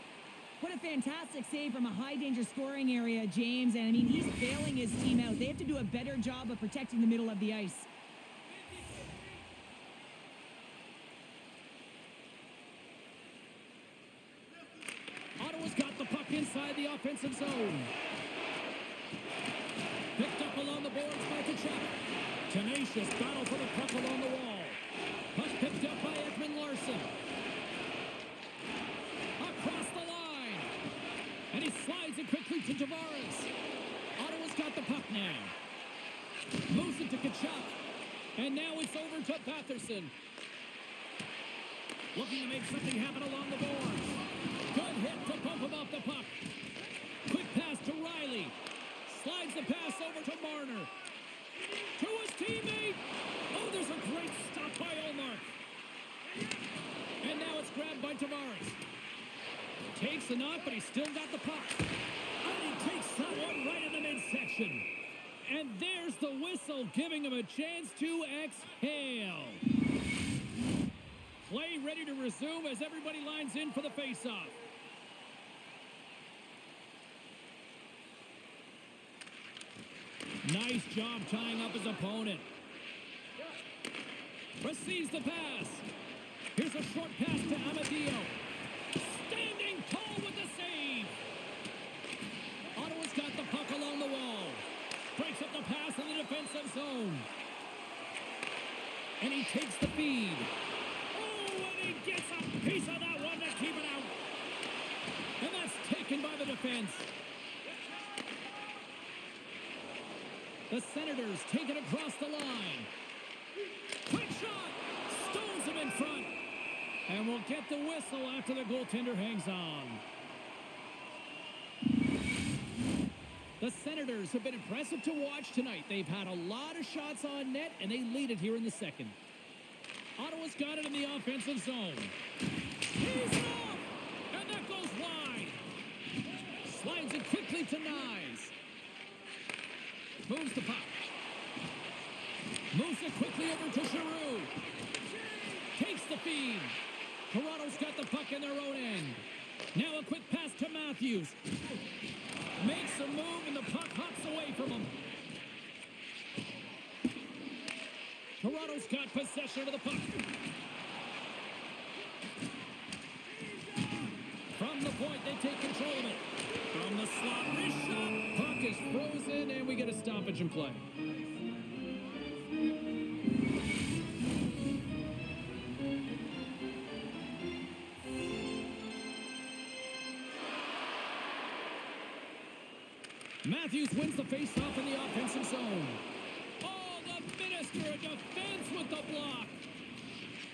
[SPEAKER 2] What a fantastic save from a high-danger scoring area, James. And, I mean, he's bailing his team out. They have to do a better job of protecting the middle of the ice.
[SPEAKER 1] Ottawa's got the puck inside the offensive zone. Picked up along the boards by Kachuk. Tenacious battle for the puck along the wall. Puck picked up by Ekman Larson. Across the line. And he slides it quickly to Tavares. Ottawa's got the puck now. Moves it to Kachuk. And now it's over to Patterson. Looking to make something happen along the boards. Good hit to bump him off the puck. Quick pass to Riley. Slides the pass over to Marner. To his teammate. Oh, there's a great stop by Olmark. And now it's grabbed by Tavares. Takes the knock, but he's still got the puck. And he takes that one right in the midsection. And there's the whistle, giving him a chance to exhale. Play ready to resume as everybody lines in for the faceoff. Nice job tying up his opponent. Receives the pass. Here's a short pass to Amadio. Standing tall with the save. Ottawa's got the puck along the wall. Breaks up the pass in the defensive zone. And he takes the feed. He gets a piece of that one to keep it out. And that's taken by the defense. The Senators take it across the line. Quick shot. Stones him in front. And we'll get the whistle after the goaltender hangs on. The Senators have been impressive to watch tonight. They've had a lot of shots on net, and they lead it here in the second. Ottawa's got it in the offensive zone. He's off! And that goes wide. Slides it quickly to Nyes. Moves the puck. Moves it quickly over to Giroux. Takes the feed. Toronto's got the puck in their own end. Now a quick pass to Matthews. Makes a move and the puck hops away from him. Toronto's got possession of the puck. From the point, they take control of it. From the slot, wrist shot. Puck is frozen, and we get a stoppage in play. Matthews wins the faceoff in the offensive zone. Oh, the Minister of Defense with the block.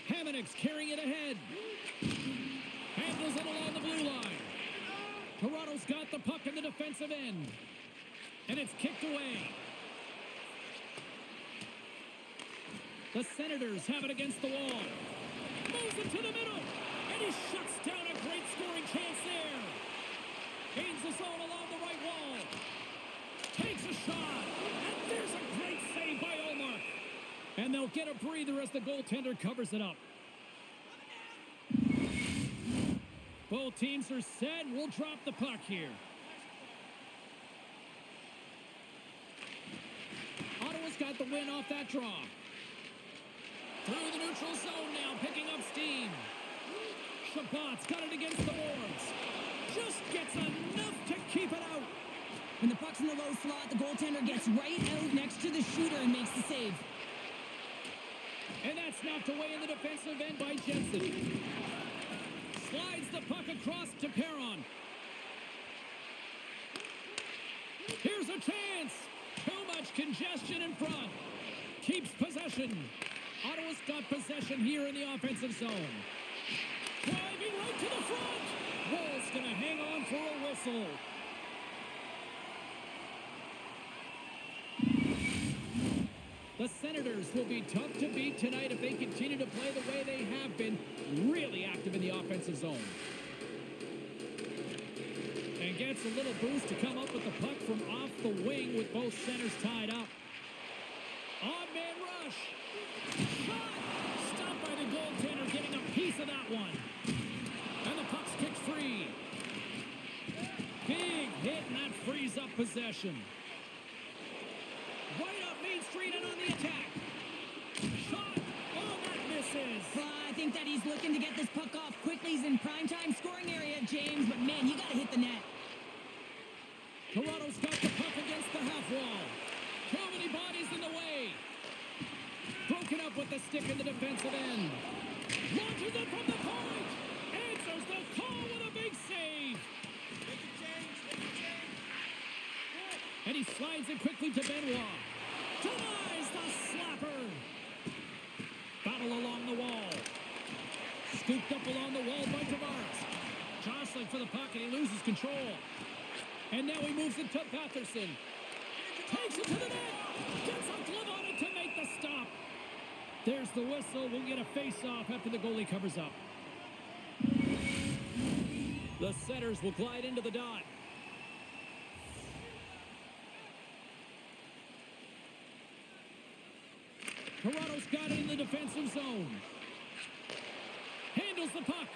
[SPEAKER 1] Hamannik's carrying it ahead. Handles it along the blue line. Toronto's got the puck in the defensive end. And it's kicked away. The Senators have it against the wall. Moves it to the middle. And he shuts down a great scoring chance there. Gains the zone along the right wall. a breather as the goaltender covers it up. Both teams are set. We'll drop the puck here. Ottawa's got the win off that draw. Through the neutral zone now, picking up steam. Shabbat's got it against the boards. Just gets enough to keep it out.
[SPEAKER 2] When the puck's in the low slot, the goaltender gets right out next to the shooter and makes the save.
[SPEAKER 1] And that's knocked away in the defensive end by Jensen. Slides the puck across to Perron. Here's a chance. Too much congestion in front. Keeps possession. Ottawa's got possession here in the offensive zone. Driving right to the front. Woll's going to hang on for a whistle. The Senators will be tough to beat tonight if they continue to play the way they have been, really active in the offensive zone. And gets a little boost to come up with the puck from off the wing with both centers tied up. On-man rush. Shot! Stopped by the goaltender, getting a piece of that one. And the puck's kicked free. Big hit, and that frees up possession. Right up Main Street and on the attack. Shot! Oh, that misses.
[SPEAKER 2] I think that he's looking to get this puck off quickly. He's in primetime scoring area, James, but man, you got to hit the net.
[SPEAKER 1] Toronto's got the puck against the half wall. Too many bodies in the way. Broken up with the stick in the defensive end. Launches it from the point. Answers the call with a big save. And he slides it quickly to Benoit. Denies the slapper. Battle along the wall. Scooped up along the wall by Tavares. Jostling for the puck, and he loses control. And now he moves it to Patterson. Takes it to the net. Gets a glove on it to make the stop. There's the whistle. We'll get a face-off after the goalie covers up. The Senators will glide into the dot. Toronto's got it in the defensive zone. Handles the puck.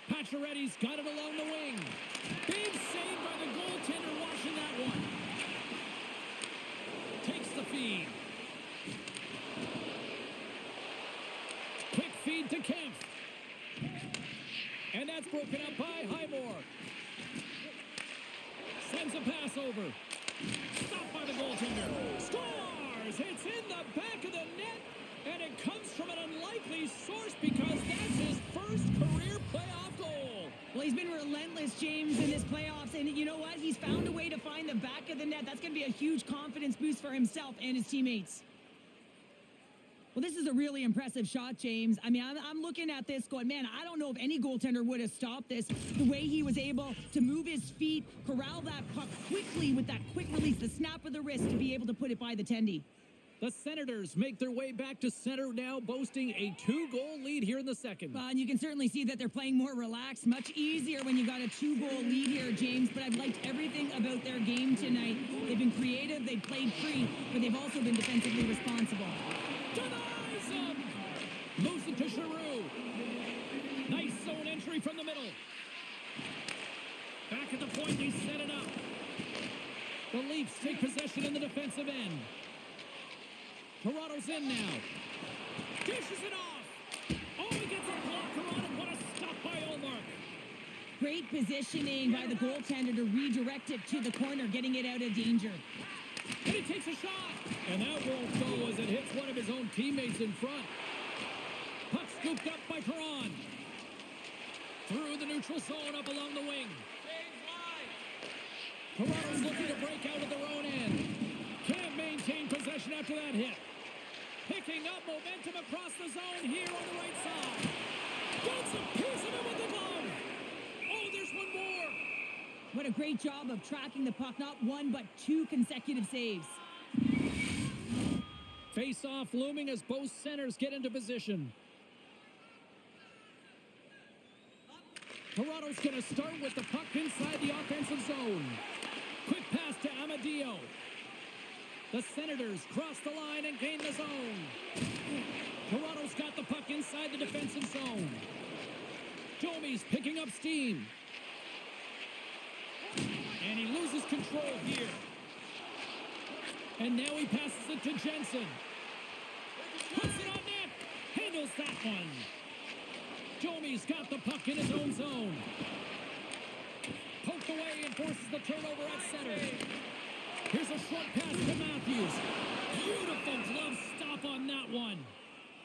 [SPEAKER 1] Pacioretty's got it along the wing. Big save by the goaltender watching that one. Takes the feed. Quick feed to Kemp. And that's broken up by Highmore. Sends a pass over. Stopped by the goaltender. Scores! It's in the back of the net, and it comes from an unlikely source because that's his first career playoff goal.
[SPEAKER 2] Well, he's been relentless, James, in this playoffs, and you know what? He's found a way to find the back of the net. That's going to be a huge confidence boost for himself and his teammates. Well, this is a really impressive shot, James. I mean, I'm looking at this going, man, I don't know if any goaltender would have stopped this. The way he was able to move his feet, corral that puck quickly with that quick release, the snap of the wrist to be able to put it by the tendy.
[SPEAKER 1] The Senators make their way back to center now, boasting a 2-goal lead here in the second.
[SPEAKER 2] And you can certainly see that they're playing more relaxed, much easier when you got a 2-goal lead here, James. But I've liked everything about their game tonight. They've been creative, they've played free, but they've also been defensively responsible.
[SPEAKER 1] Denies him! Moves it to Giroux. Nice zone entry from the middle. Back at the point, they set it up. The Leafs take possession in the defensive end. Toronto's in now. Dishes it off. Oh, he gets a blocker on it. What a stop by Olmark.
[SPEAKER 2] Great positioning by the goaltender to redirect it to the corner, getting it out of danger.
[SPEAKER 1] And he takes a shot. And that won't go as it hits one of his own teammates in front. Puck scooped up by Perron. Through the neutral zone up along the wing. Toronto's looking to break out of their own end. Can't maintain possession after that hit. Picking up momentum across the zone here on the right side. Gets a piece of it with the glove. Oh, there's one more.
[SPEAKER 2] What a great job of tracking the puck. Not one, but 2 consecutive saves.
[SPEAKER 1] Face-off looming as both centers get into position. Toronto's going to start with the puck inside the offensive zone. Quick pass to Amadio. The Senators cross the line and gain the zone. Toronto's got the puck inside the defensive zone. Domi's picking up steam. And he loses control here. And now he passes it to Jensen. Puts it on net. Handles that one. Domi's got the puck in his own zone. Poked away and forces the turnover at center. Here's a short pass to Matthews. Beautiful glove stop on that one.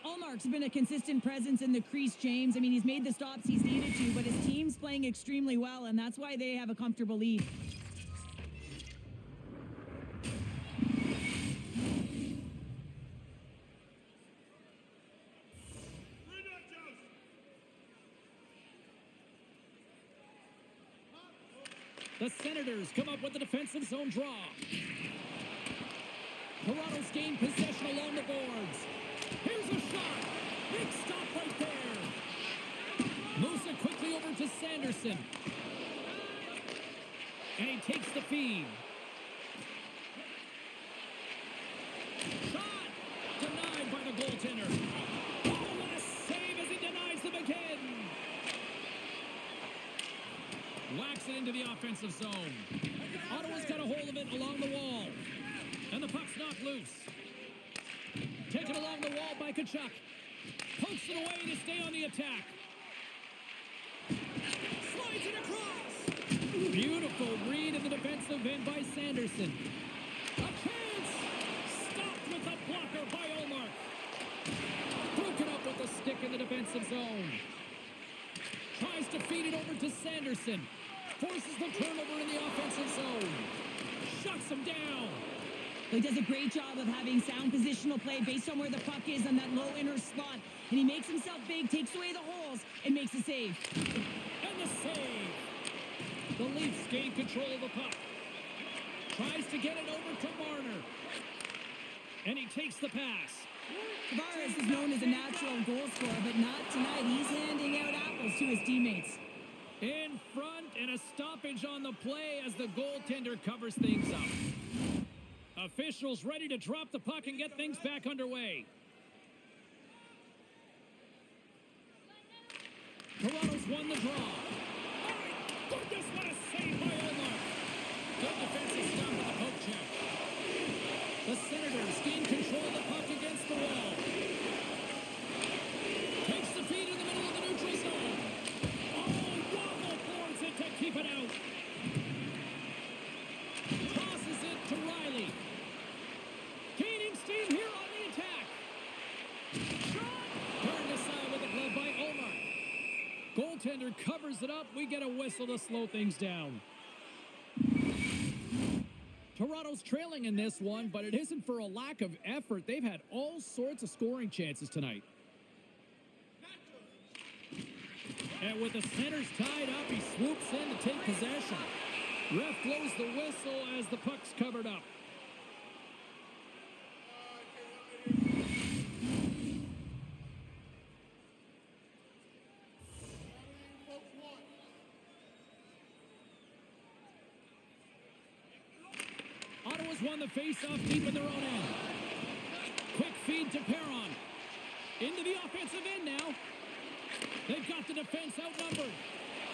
[SPEAKER 2] Allmark's been a consistent presence in the crease, James. I mean, he's made the stops he's needed to, but his team's playing extremely well, and that's why they have a comfortable lead.
[SPEAKER 1] The Senators come up with the defensive zone draw. Toronto's gained possession along the boards. Here's a shot. Big stop right there. Moves it quickly over to Sanderson. And he takes the feed. Shot! Denied by the goaltender. Oh, what a save as he denies them again. Whacks it into the offensive zone. Ottawa's got a hold of it along the wall. And the puck's knocked loose. Taken along the wall by Tkachuk. Pokes it away to stay on the attack. Slides it across. Beautiful read in the defensive end by Sanderson. A chance. Stopped with a blocker by Ullmark. Broken up with a stick in the defensive zone. Tries to feed it over to Sanderson. Forces the turnover in the offensive zone. Shuts him down.
[SPEAKER 2] He does a great job of having sound positional play based on where the puck is on that low inner slot. And he makes himself big, takes away the holes, and makes a save.
[SPEAKER 1] And the save. The Leafs gain control of the puck. Tries to get it over to Marner. And he takes the pass.
[SPEAKER 2] Tavares is known as a natural goal scorer, but not tonight. He's handing out apples to his teammates.
[SPEAKER 1] In front and a stoppage on the play as the goaltender covers things up. Officials ready to drop the puck and get things back underway. Toronto's won the draw. My goodness, what a save by Omar. Good defensive stop with the poke check. The Senators gain control of the puck against the wall. Takes the feed in the middle of the neutral zone. Oh, Waffle boards it to keep it out. Tosses it to Riley. Gaining steam here on the attack. Shot! Turned aside with a glove by Omar. Goaltender covers it up. We get a whistle to slow things down. Toronto's trailing in this one, but it isn't for a lack of effort. They've had all sorts of scoring chances tonight. And with the centers tied up, he swoops in to take possession. Ref blows the whistle as the puck's covered up. Ottawa's won the face-off deep in their own end. Quick feed to Perron. Into the offensive end now. They've got the defense outnumbered.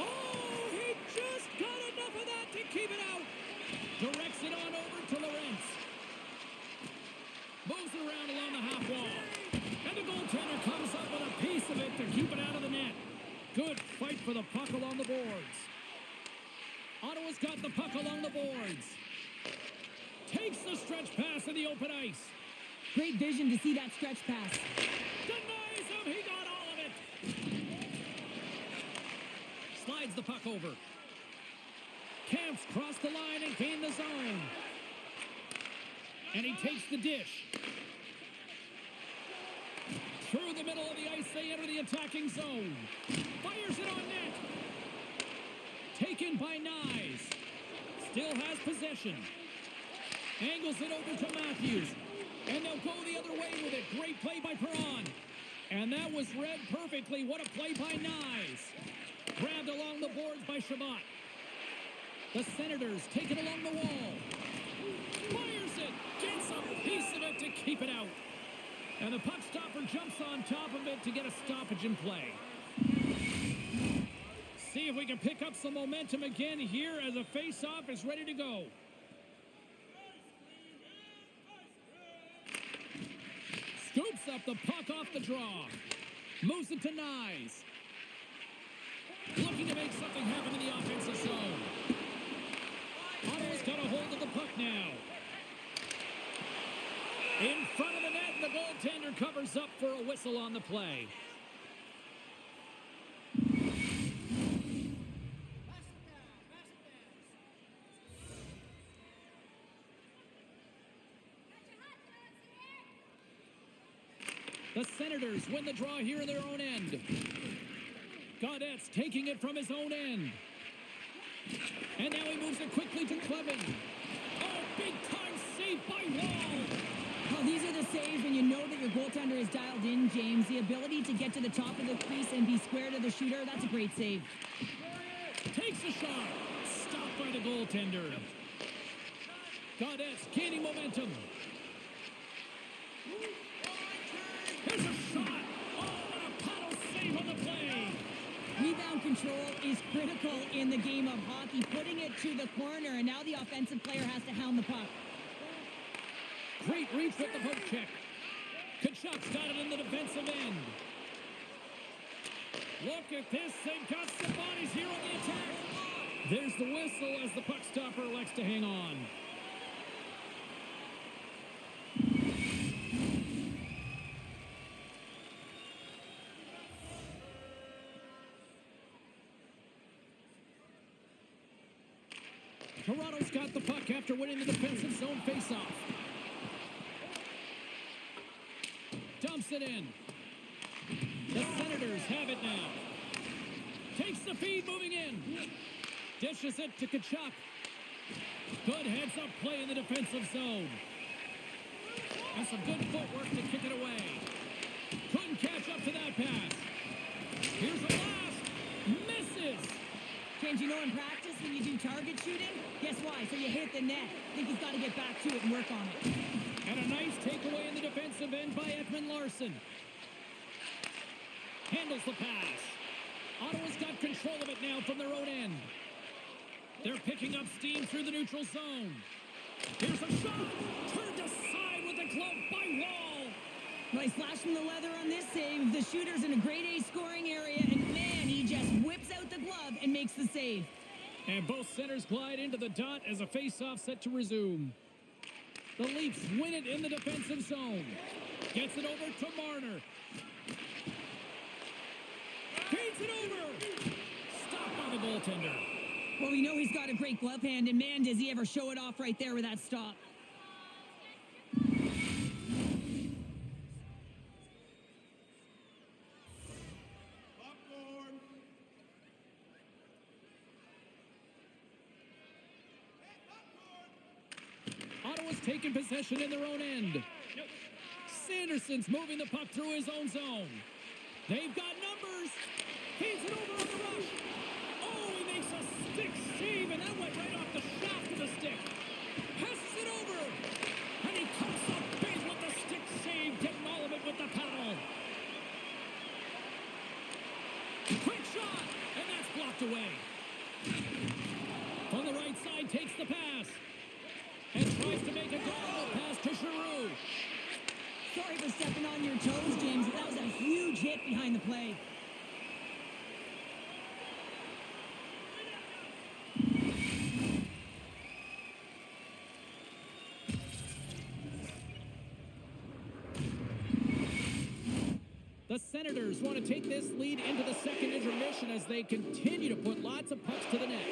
[SPEAKER 1] Oh, he just got enough of that to keep it out. Directs it on over to Lorentz. Moves it around along the half wall. And the goaltender comes up with a piece of it to keep it out of the net. Good fight for the puck along the boards. Ottawa's got the puck along the boards. Takes the stretch pass in the open ice.
[SPEAKER 2] Great vision to see that stretch pass.
[SPEAKER 1] Denies him. He got all of it. Slides the puck over. Camps cross the line and gain the zone. And he takes the dish. Through the middle of the ice, they enter the attacking zone. Fires it on net. Taken by Nyes. Still has possession. Angles it over to Matthews. And they'll go the other way with it. Great play by Perron. And that was read perfectly. What a play by Nyes. Grabbed along the boards by Shabbat. The Senators take it along the wall. Fires it. Gets Makes a piece of it to keep it out. And the puck stopper jumps on top of it to get a stoppage in play. See if we can pick up some momentum again here as a face-off is ready to go. Scoops up the puck off the draw. Moves it to Nyes. Looking to make something happen in the offensive zone. Ottawa's got a hold of the puck now. In front of the net, and the goaltender covers up for a whistle on the play. The Senators win the draw here in their own end. Gaudette's taking it from his own end. And now he moves it quickly to Clevin. Oh, big-time save by Wall.
[SPEAKER 2] Well, these are the saves when you know that your goaltender is dialed in, James. The ability to get to the top of the crease and be square to the shooter, that's a great save.
[SPEAKER 1] Takes a shot. Stopped by the goaltender. Gaudette's gaining momentum. Here's a shot. Oh, and a paddle save on the play.
[SPEAKER 2] Rebound control is critical in the game of hockey, putting it to the corner, and now the offensive player has to hound the puck.
[SPEAKER 1] Great reach with the poke check. Kachuk's got it in the defensive end. Look at this. They've got some bodies here on the attack. There's the whistle as the puck stopper elects to hang on. Toronto's got the puck after winning the defensive zone faceoff. Dumps it in. The Senators have it now. Takes the feed, moving in. Dishes it to Kachuk. Good heads-up play in the defensive zone. And some good footwork to kick it away. Couldn't catch up to that pass. Here's a blast. Misses.
[SPEAKER 2] James, you know in practice when you do target shooting, guess why? So you hit the net. I think he's got to get back to it and work on it.
[SPEAKER 1] And a nice takeaway in the defensive end by Edmund Larson. Handles the pass. Ottawa's got control of it now from their own end. They're picking up steam through the neutral zone. Here's a shot. Turned aside with a glove by Wall.
[SPEAKER 2] Nice flash from the leather on this save. The shooter's in a grade A scoring area, and man, he just whips out the glove and makes the save.
[SPEAKER 1] And both centers glide into the dot as a face-off set to resume. The Leafs win it in the defensive zone. Gets it over to Marner. Feeds it over. Stopped by the goaltender.
[SPEAKER 2] Well, we know he's got a great glove hand, and man, does he ever show it off right there with that stop.
[SPEAKER 1] Ottawa's taking possession in their own end. Sanderson's moving the puck through his own zone. They've got numbers. Feeds it over on the rush. Oh, he makes a stick save, and that went right off the shaft of the stick. Passes it over. And he comes up big with the stick save, getting all of it with the paddle. Quick shot, and that's blocked away. On the right side, takes the pass. And tries to make a diagonal pass to Giroux.
[SPEAKER 2] Sorry for stepping on your toes, James, but that was a huge hit behind the play.
[SPEAKER 1] The Senators want to take this lead into the second intermission as they continue to put lots of pucks to the net.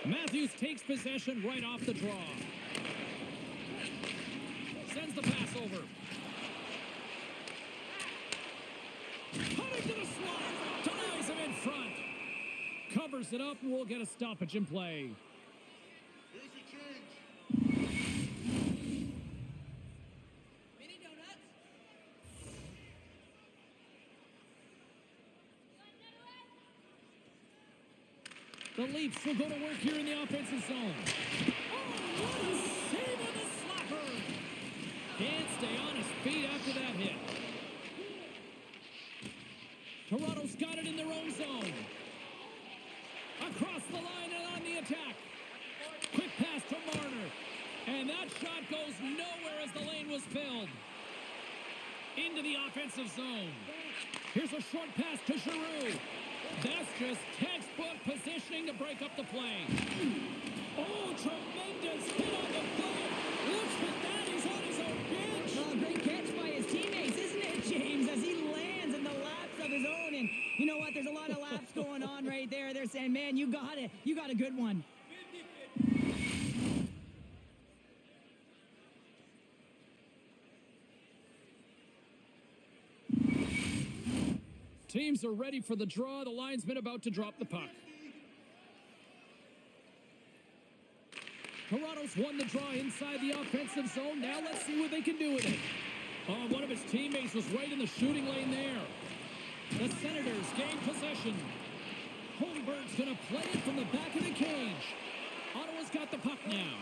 [SPEAKER 1] Matthews takes possession right off the draw. Sends the pass over. Cutting to the slot. Denies him in front. Covers it up and we'll get a stoppage in play.
[SPEAKER 4] Here's your change.
[SPEAKER 2] Mini donuts?
[SPEAKER 1] The Leafs will go to work here in the offensive zone. Toronto's got it in their own zone. Across the line and on the attack. Quick pass to Marner. And that shot goes nowhere as the lane was filled. Into the offensive zone. Here's a short pass to Giroux. That's just textbook positioning to break up the play. Oh, tremendous hit on the play. Looks at that. He's on his own bench.
[SPEAKER 2] Oh, great catch by his teammates, isn't it, James? As he lands in the laps of his own. And you know what? There's a lot of laps going on right there. They're saying, man, you got it. You got a good one.
[SPEAKER 1] Teams are ready for the draw. The linesman about to drop the puck. Toronto's won the draw inside the offensive zone. Now let's see what they can do with it. Oh, one of his teammates was right in the shooting lane there. The Senators gain possession. Holmberg's going to play it from the back of the cage. Ottawa's got the puck now.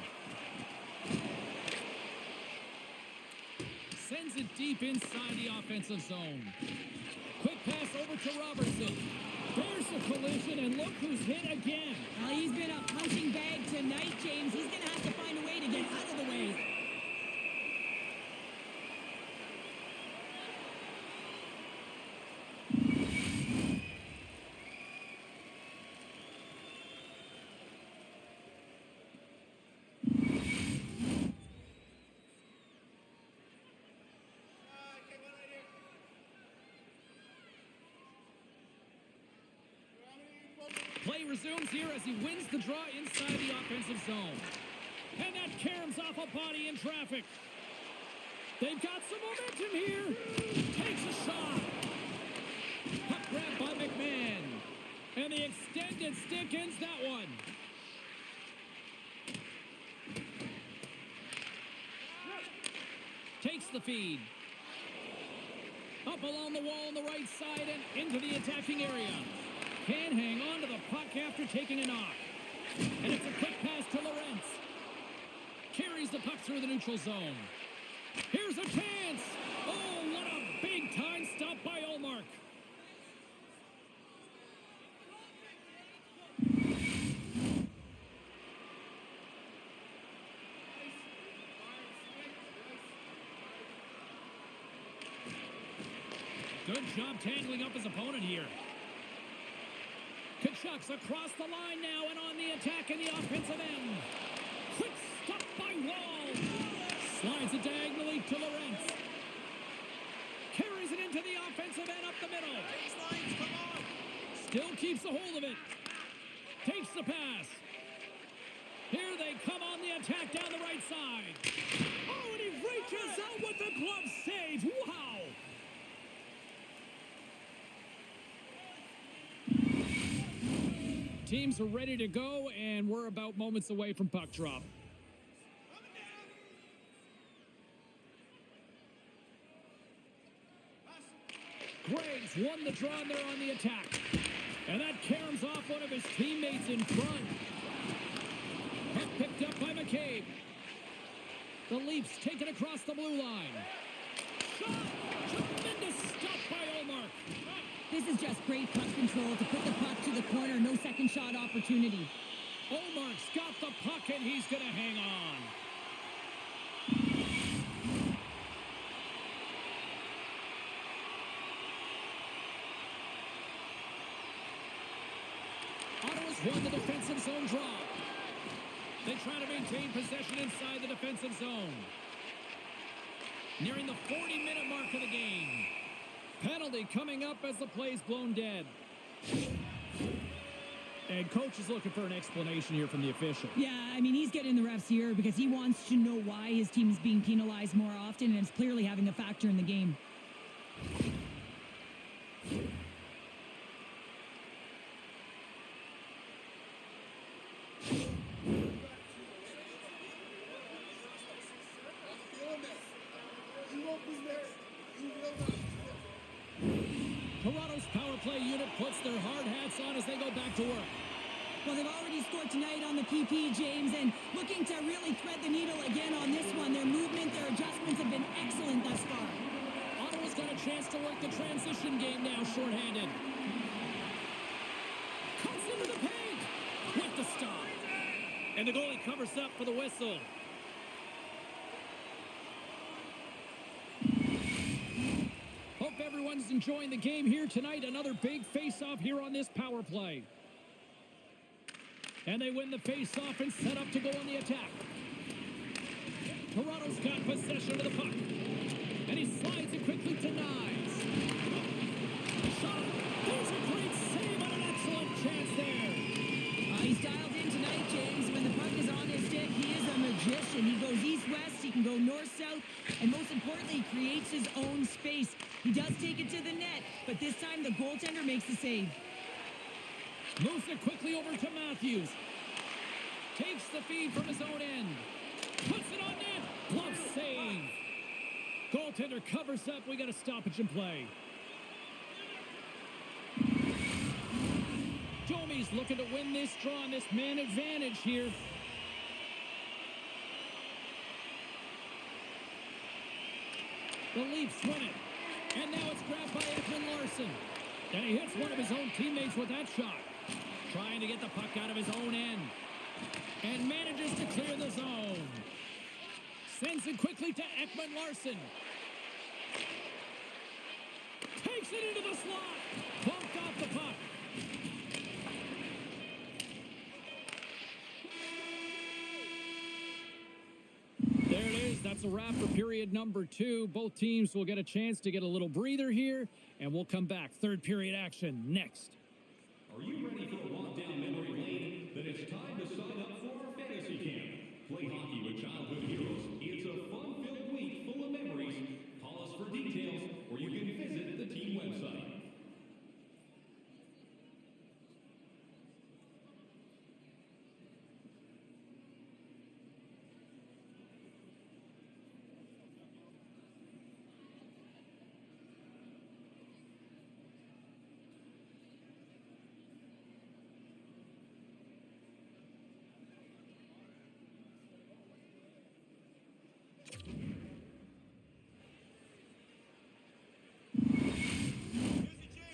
[SPEAKER 1] Sends it deep inside the offensive zone. Quick pass over to Robertson. There's a collision, and look who's hit again.
[SPEAKER 2] Well, he's been a punching bag tonight, James. He's going to have to find a way to get out of the way.
[SPEAKER 1] Play resumes here as he wins the draw inside the offensive zone. And that caroms off a body in traffic. They've got some momentum here. Takes a shot. Puck grabbed by McMahon. And the extended stick ends that one. Takes the feed. Up along the wall on the right side and into the attacking area. Can hang on to the puck after taking a knock. And it's a quick pass to Lorentz. Carries the puck through the neutral zone. Here's a chance. Oh, what a big-time stop by Ullmark. Good job tangling up his opponent here. Kachuk's across the line now and on the attack in the offensive end. Quick stop by Wall. Slides it diagonally to Lorentz. Carries it into the offensive end up the middle. Still keeps a hold of it. Takes the pass. Here they come on the attack down the right side. Oh, and he reaches out with the glove save. Wow. Teams are ready to go, and we're about moments away from puck drop. Greg's won the draw, and they're on the attack. And that caroms off one of his teammates in front. Puck picked up by McCabe. The Leafs take it across the blue line. Shot! Tremendous stop by Ullmark.
[SPEAKER 2] This is just great puck control to put the puck to the corner. No second shot opportunity.
[SPEAKER 1] Ullmark's got the puck, and he's going to hang on. Ottawa's won the defensive zone draw. They try to maintain possession inside the defensive zone. Nearing the 40-minute mark of the game. Penalty coming up as the play's blown dead. And coach is looking for an explanation here from the official.
[SPEAKER 2] Yeah, I mean, he's getting the refs here because he wants to know why his team is being penalized more often, and it's clearly having a factor in the game.
[SPEAKER 1] Toronto's power play unit puts their hard hats on as they go back to work.
[SPEAKER 2] Well, they've already scored tonight on the PP, James, and looking to really thread the needle again on this one. Their movement, their adjustments have been excellent thus far.
[SPEAKER 1] Ottawa's got a chance to work the transition game now, shorthanded. Cuts into the paint with the stop. And the goalie covers up for the whistle. Hope everyone's enjoying the game here tonight. Another big face-off here on this power play. And they win the face-off and set up to go on the attack. Toronto's got possession of the puck. And he slides it quickly to Nyes. Shot. There's a great save on an excellent chance there.
[SPEAKER 2] He's dialed in tonight, James. When the puck is on his stick, he is a magician. He goes east-west, he can go north-south, and most importantly, he creates his own space. He does take it to the net, but this time the goaltender makes the save.
[SPEAKER 1] Moves it quickly over to Matthews. Takes the feed from his own end. Puts it on net. Glove save. Goaltender covers up. We got a stoppage in play. Domi's looking to win this draw on this man advantage here. The Leafs win it. And now it's grabbed by Ekman-Larsson. And he hits one of his own teammates with that shot. Trying to get the puck out of his own end. And manages to clear the zone. Sends it quickly to Ekman-Larsson. Takes it into the slot. Bumped off the puck. There it is. That's a wrap for period number 2. Both teams will get a chance to get a little breather here. And we'll come back. Third period action next.
[SPEAKER 3] Are you ready for a walk down memory lane? Then it's time to sign up for our fantasy camp. Play hockey with childhood heroes. It's a fun-filled week full of memories. Call us for details, or you can visit the team website.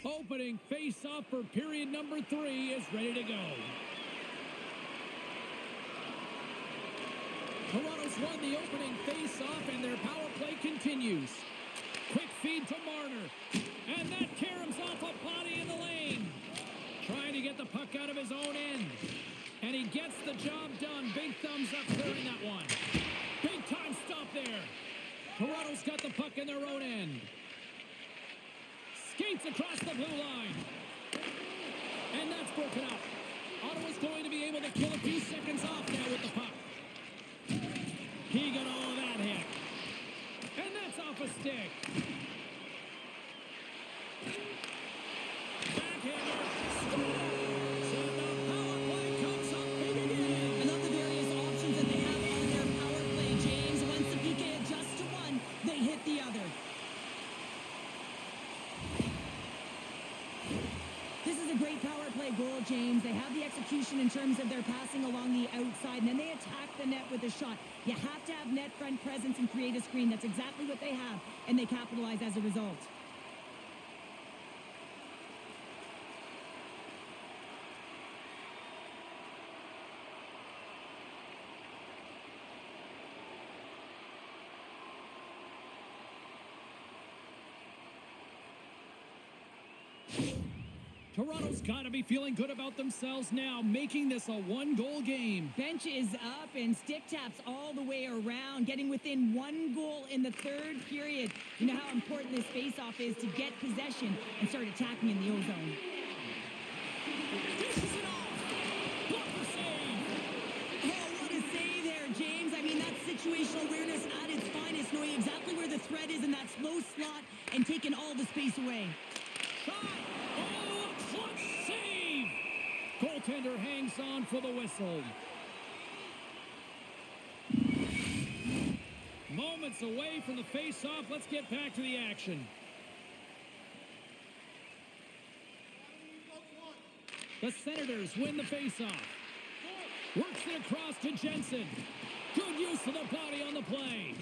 [SPEAKER 1] Opening face-off for period number 3 is ready to go. Toronto's won the opening face-off, and their power play continues. Quick feed to Marner. And that caroms off a body in the lane. Trying to get the puck out of his own end. And he gets the job done. Big thumbs up clearing that one. Big time stop there. Toronto's got the puck in their own end. Skates across the blue line. And that's broken up. Ottawa's going to be able to kill a few seconds off now with the puck. He got all of that hit. And that's off a stick. Backhander. So the power play comes up big again.
[SPEAKER 2] I love the various options that they have on their power play, James. Once the PK adjusts to one, they hit the other. This is a great power play goal, James. They have the execution in terms of their passing along the outside, and then they attack the net with a shot. You have to have net front presence and create a screen. That's exactly what they have, and they capitalize as a result.
[SPEAKER 1] Toronto's got to be feeling good about themselves now, making this a one-goal game.
[SPEAKER 2] Bench is up and stick taps all the way around, getting within 1 goal in the third period. You know how important this face-off is to get possession and start attacking in the O-zone.
[SPEAKER 1] Dishes it off. Blocker save.
[SPEAKER 2] Oh, what a save there, James. I mean, that's situational awareness at its finest, knowing exactly where the threat is in that slow slot and taking all the space away.
[SPEAKER 1] Shot. Oh, a clutch save. Goaltender hangs on for the whistle. Moments away from the face-off. Let's get back to the action. The Senators win the face-off. Works it across to Jensen. Good use of the body on the play.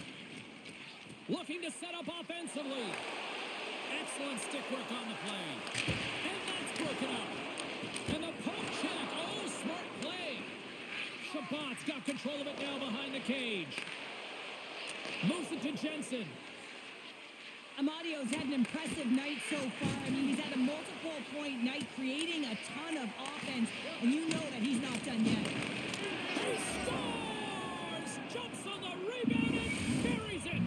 [SPEAKER 1] Looking to set up offensively. Excellent stick work on the play. And that's broken up. And the poke check. Oh, smart play. Shabbat's got control of it now behind the cage. Moves it to Jensen.
[SPEAKER 2] Amadio's had an impressive night so far. I mean, he's had a multiple-point night, creating a ton of offense, and you know that he's not done yet.
[SPEAKER 1] He scores! Jumps on the rebound and buries it.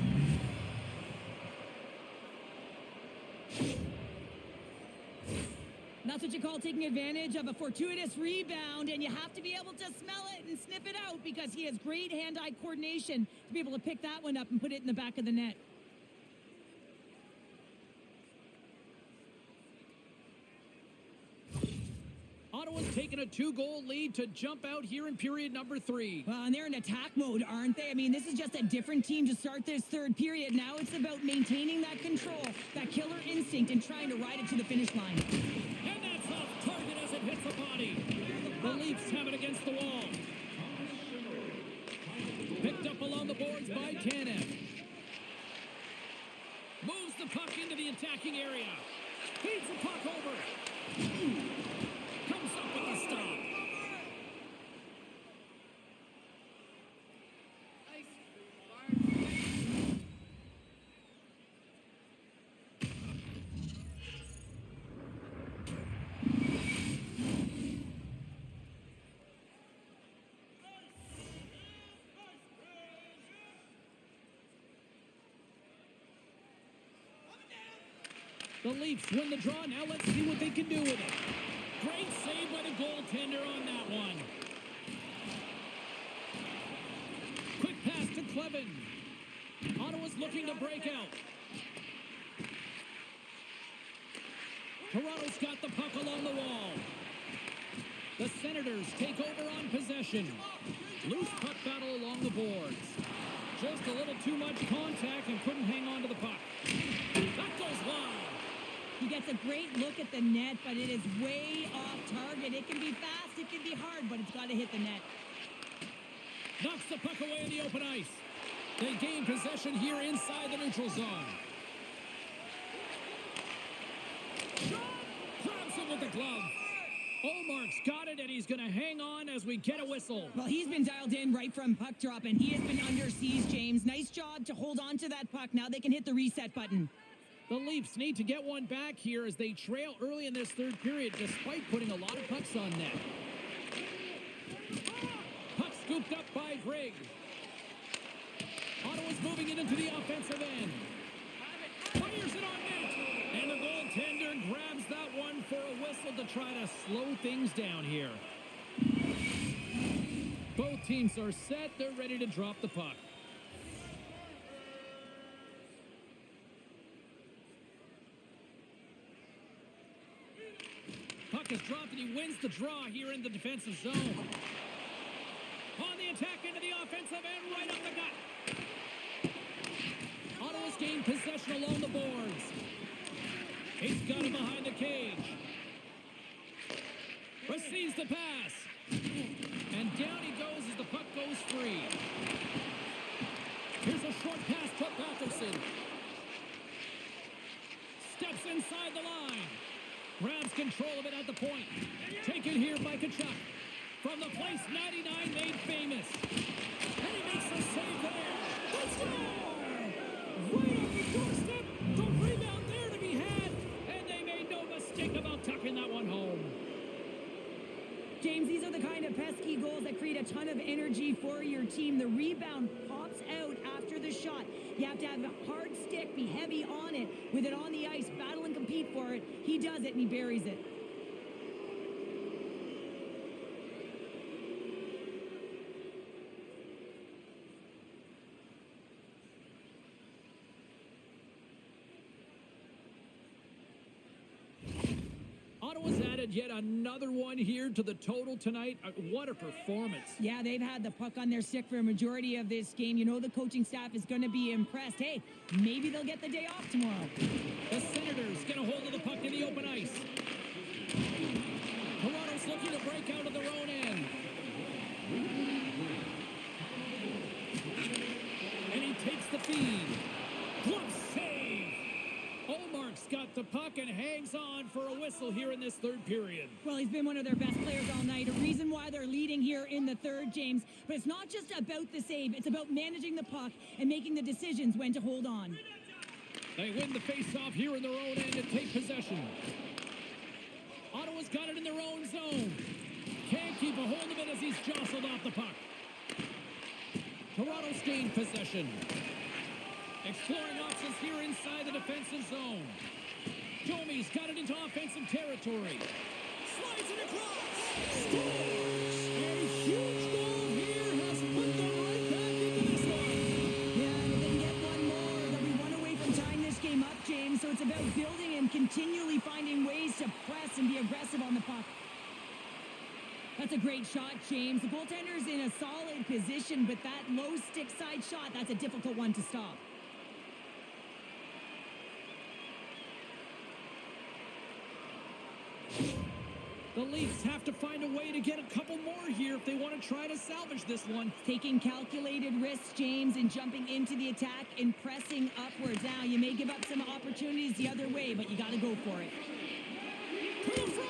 [SPEAKER 2] That's what you call taking advantage of a fortuitous rebound, and you have to be able to smell it and sniff it out because he has great hand-eye coordination to be able to pick that one up and put it in the back of the net.
[SPEAKER 1] Ottawa's taken a 2-goal lead to jump out here in period number 3.
[SPEAKER 2] Well, and they're in attack mode, aren't they? I mean, this is just a different team to start this third period. Now it's about maintaining that control, that killer instinct, and trying to ride it to the finish line.
[SPEAKER 1] And that's off target as it hits the body. The Leafs have it against the wall. Picked up along the boards by Tanev. Moves the puck into the attacking area. Feeds the puck over. Comes up with a stop. The Leafs win the draw. Now let's see what they can do with it. Great save by the goaltender on that one. Quick pass to Clevin. Ottawa's looking to break out. Toronto's got the puck along the wall. The Senators take over on possession. Loose puck battle along the boards. Just a little too much contact and couldn't hang on to the puck. That goes wide.
[SPEAKER 2] He gets a great look at the net, but it is way off target. It can be fast, it can be hard, but it's got to hit the net.
[SPEAKER 1] Knocks the puck away in the open ice. They gain possession here inside the neutral zone. Grabs him with the glove. Olmark's got it, and he's going to hang on as we get a whistle.
[SPEAKER 2] Well, he's been dialed in right from puck drop, and he has been under siege, James. Nice job to hold on to that puck. Now they can hit the reset button.
[SPEAKER 1] The Leafs need to get one back here as they trail early in this third period, despite putting a lot of pucks on net. Puck scooped up by Grigg. Ottawa's moving it into the offensive end. Fires it on net. And the goaltender grabs that one for a whistle to try to slow things down here. Both teams are set. They're ready to drop the puck. Puck is dropped and he wins the draw here in the defensive zone. On the attack into the offensive end, right up the gut. Ottawa's gained possession along the boards. He's got him behind the cage. Receives the pass. And down he goes as the puck goes free. Here's a short pass to Patterson. Steps inside the line. Grabs control of it at the point. Taken here by Kachuk. From the place 99 made famous. And he makes the save there. They score! Right on the doorstep. The rebound there to be had. And they made no mistake about tucking that one home.
[SPEAKER 2] James, these are the kind of pesky goals that create a ton of energy for your team. The rebound pops out after the shot. You have to have a hard stick, be heavy on it, with it on the ice, battle and compete for it. He does it and he buries it.
[SPEAKER 1] Ottawa's added yet another one here to the total tonight. What a performance.
[SPEAKER 2] Yeah, they've had the puck on their stick for a majority of this game. You know the coaching staff is going to be impressed. Hey, maybe they'll get the day off tomorrow.
[SPEAKER 1] The Senators get a hold of the puck in the open ice. Toronto's looking to break out of their own end. And he takes the feed. Glove save. Olmark's got puck and hangs on for a whistle here in this third period.
[SPEAKER 2] Well, he's been one of their best players all night. A reason why they're leading here in the third, James. But it's not just about the save. It's about managing the puck and making the decisions when to hold on.
[SPEAKER 1] They win the face-off here in their own end and take possession. Ottawa's got it in their own zone. Can't keep a hold of it as he's jostled off the puck. Toronto's gained possession. Exploring options here inside the defensive zone. Domi's got it into offensive territory. Slides it across. Scores! A huge goal here has put them right back into this one.
[SPEAKER 2] Yeah, and if they can get one more, they'll be one away from tying this game up, James. So it's about building and continually finding ways to press and be aggressive on the puck. That's a great shot, James. The goaltender's in a solid position, but that low stick side shot, that's a difficult one to stop.
[SPEAKER 1] The Leafs have to find a way to get a couple more here if they want to try to salvage this one.
[SPEAKER 2] Taking calculated risks, James, and jumping into the attack and pressing upwards. Now, you may give up some opportunities the other way, but you got to go for it.
[SPEAKER 1] To the front!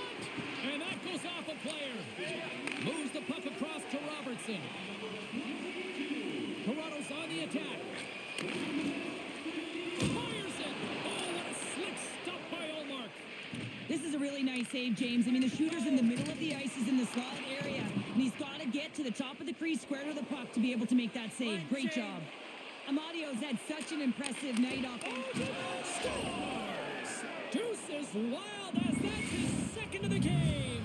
[SPEAKER 1] And that goes off a player. Moves the puck across to Robertson. Toronto's on the attack. Fires it! Oh, what a slick stop by Ullmark.
[SPEAKER 2] This is a really nice save, James. I mean, the shooter's in the middle of the ice. He's in the slot area, and he's got to get to the top of the crease, square to the puck, to be able to make that save. Great job. Amadio's had such an impressive night off.
[SPEAKER 1] Scores! Deuces wild as that's his second of the game.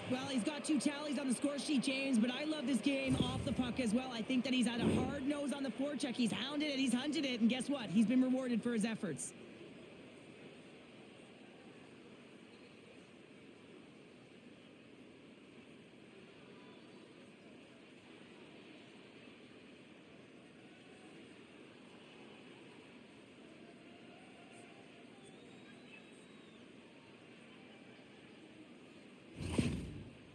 [SPEAKER 2] Well, he's got 2 tallies on the score sheet, James, but I love this game off the puck as well. I think that he's had a hard nose on the forecheck. He's hounded it, he's hunted it, and guess what? He's been rewarded for his efforts.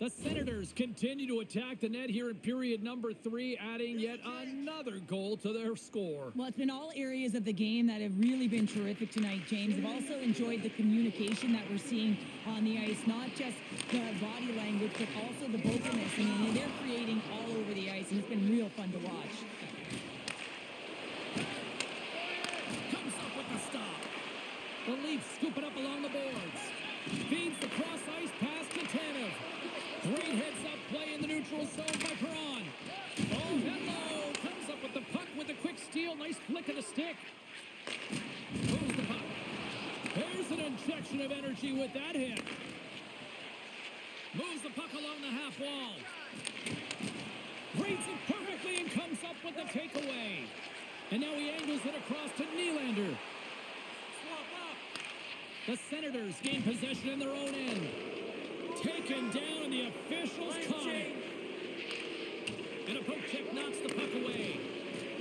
[SPEAKER 1] The Senators continue to attack the net here in period number 3, adding yet another goal to their score.
[SPEAKER 2] Well, it's been all areas of the game that have really been terrific tonight, James. I've also enjoyed the communication that we're seeing on the ice, not just the body language, but also the vocalness. I mean, they're creating all over the ice, and it's been real fun to watch.
[SPEAKER 1] Comes up with the stop. The Leafs scoop it up along the boards. Feeds the cross ice pass to Tanev. Great heads-up play in the neutral zone by Perron. Oh, hello! Comes up with the puck with a quick steal. Nice flick of the stick. Moves the puck. There's an injection of energy with that hit. Moves the puck along the half wall. Reads it perfectly and comes up with the takeaway. And now he angles it across to Nylander. The Senators gain possession in their own end. Taken down, and the officials caught it. And a poke check knocks the puck away.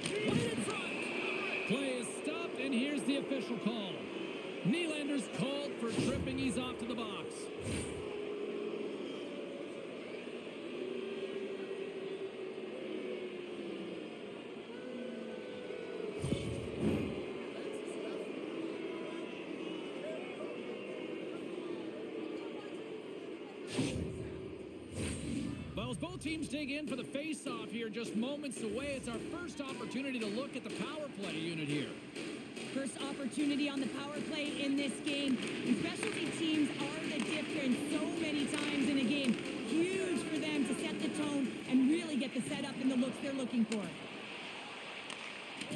[SPEAKER 1] Right in front. Play is stopped, and here's the official call. Nylander's called for tripping. He's off to the box. Well, as both teams dig in for the face-off here, just moments away, it's our first opportunity to look at the power play unit here.
[SPEAKER 2] First opportunity on the power play in this game. And specialty teams are the difference so many times in a game. Huge for them to set the tone and really get the setup and the looks they're looking for.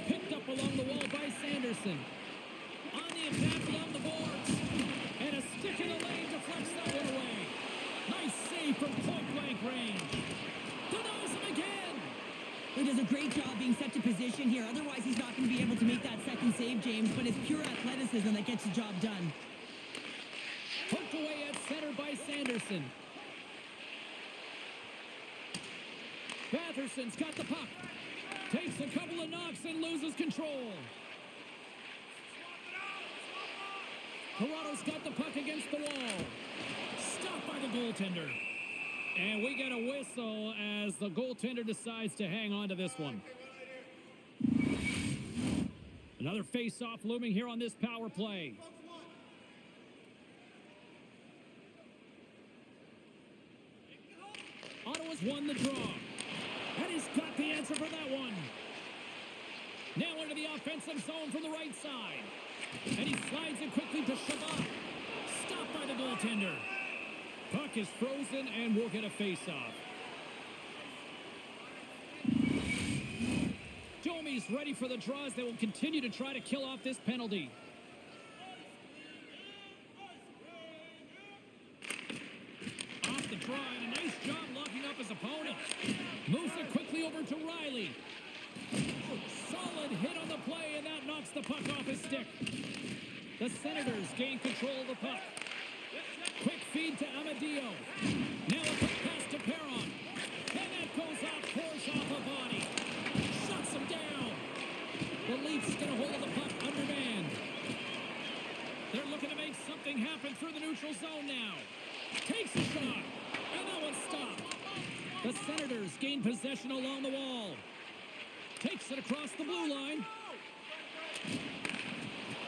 [SPEAKER 1] Picked up along the wall by Sanderson. On the attack along the boards. And a stick in the lane deflects that one away. Nice save from point-blank range. Denies him again.
[SPEAKER 2] He does a great job being set to position here. Otherwise, he's not going to be able to make that second save, James. But it's pure athleticism that gets the job done.
[SPEAKER 1] Poked away at center by Sanderson. Batherson's got the puck. Takes a couple of knocks and loses control. Toronto's got the puck against the wall. Stopped by the goaltender. And we get a whistle as the goaltender decides to hang on to this one. Another face-off looming here on this power play. won the draw. And he's got the answer for that one. Now into the offensive zone from the right side. And he slides it quickly to Shabbat. Stopped by the goaltender. Puck is frozen and we'll get a face-off. Domi's ready for the draws. They will continue to try to kill off this penalty. Off the draw, and a nice job locking up his opponent. Moves it quickly over to Riley. Solid hit on the play, and that knocks the puck off his stick. The Senators gain control of the puck. Quick feed to Amadio. Now a quick pass to Perron. And that goes off, pours off a body. Shuts him down. The Leafs get a hold of the puck undermanned. They're looking to make something happen through the neutral zone now. Takes a shot. And that one's stopped. The Senators gain possession along the wall. Takes it across the blue line.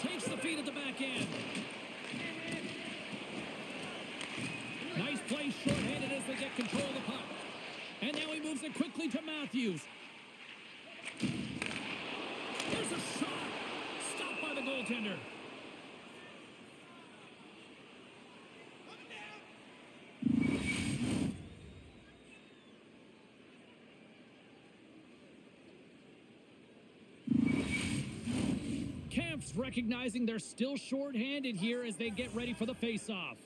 [SPEAKER 1] Takes the feed at the back end. Nice play shorthanded as they get control of the puck. And now he moves it quickly to Matthews. There's a shot. Stopped by the goaltender. Camp's recognizing they're still shorthanded here as they get ready for the face-off.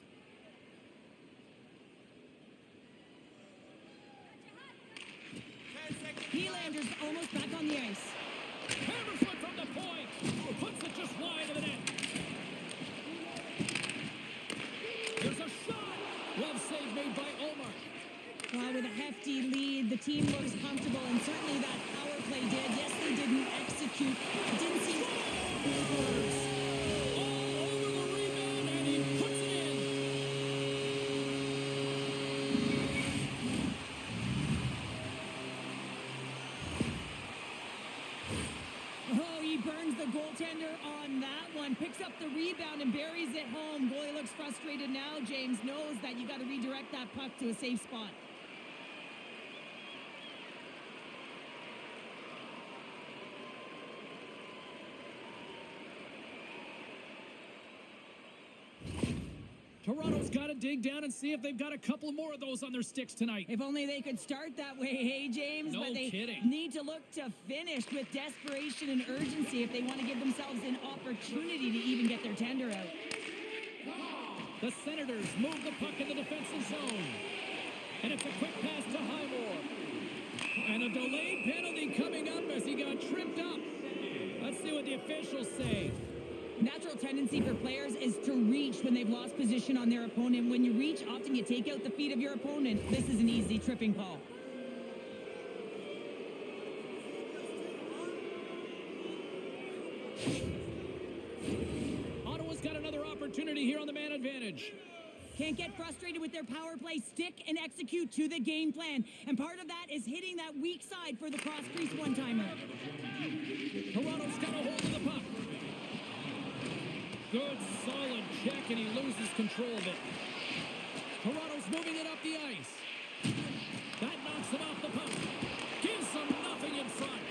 [SPEAKER 2] Nylander's almost back on the ice.
[SPEAKER 1] Hammers one from the point. Puts it just wide of the net. There's a shot. Glove save made by Omar.
[SPEAKER 2] Well, with a hefty lead, the team looks comfortable, and certainly that power play did. Yes, they didn't execute. It didn't seem...
[SPEAKER 1] All over the rebound, and he puts it in.
[SPEAKER 2] Oh, he burns the goaltender on that one. Picks up the rebound and buries it home. Goalie looks frustrated now. James knows that you got to redirect that puck to a safe spot.
[SPEAKER 1] Toronto's got to dig down and see if they've got a couple more of those on their sticks tonight.
[SPEAKER 2] If only they could start that way, hey, James?
[SPEAKER 1] No
[SPEAKER 2] but they
[SPEAKER 1] kidding.
[SPEAKER 2] need to look to finish with desperation and urgency if they want to give themselves an opportunity to even get their tender out.
[SPEAKER 1] The Senators move the puck in the defensive zone. And it's a quick pass to Highmore. And a delayed penalty coming up as he got tripped up. Let's see what the officials say.
[SPEAKER 2] Natural tendency for players is to reach when they've lost position on their opponent. When you reach, often you take out the feet of your opponent. This is an easy tripping call.
[SPEAKER 1] Ottawa's got another opportunity here on the man advantage.
[SPEAKER 2] Can't get frustrated with their power play. Stick and execute to the game plan. And part of that is hitting that weak side for the cross-crease one-timer.
[SPEAKER 1] Toronto's got a hold of the puck. Good, solid check, and he loses control of it. Toronto's moving it up the ice. That knocks him off the puck. Gives him nothing in front.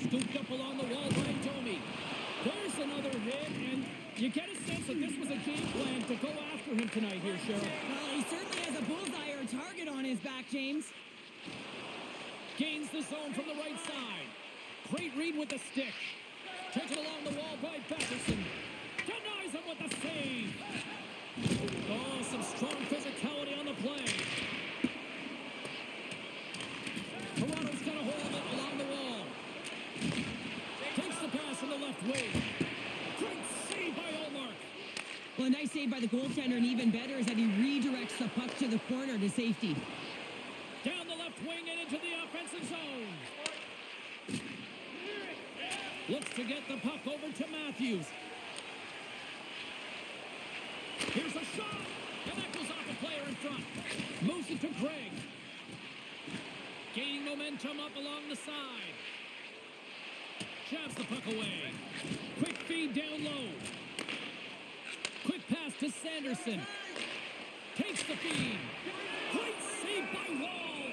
[SPEAKER 1] Scooped up along the wall by Domi. There's another hit, and you get a sense that this was a game plan to go after him tonight here, Cheryl.
[SPEAKER 2] Well, he certainly has a bullseye or a target on his back, James.
[SPEAKER 1] Gains the zone from the right side. Great read with the stick. Taken along the wall by Batterson. Denies him with the save. Oh, some strong physicality on the play. Toronto's got a hold of it along the wall. Takes the pass from the left wing. Great save by Olmark.
[SPEAKER 2] Well, a nice save by the goaltender, and even better is that he redirects the puck to the corner to safety.
[SPEAKER 1] Down the left wing and into the offensive zone. Looks to get the puck over to Matthews. Here's a shot, and that goes off a player in front. Moves it to Gregg. Gaining momentum up along the side. Jabs the puck away. Quick feed down low. Quick pass to Sanderson. Takes the feed. Great save by Wall.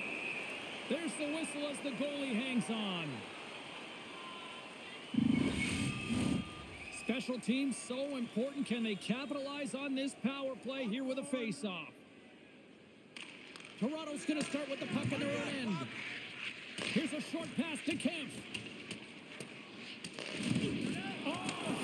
[SPEAKER 1] There's the whistle as the goalie hangs on. Special teams so important. Can they capitalize on this power play here with a face-off? Toronto's going to start with the puck in their own end. Here's a short pass to Kemp. Oh,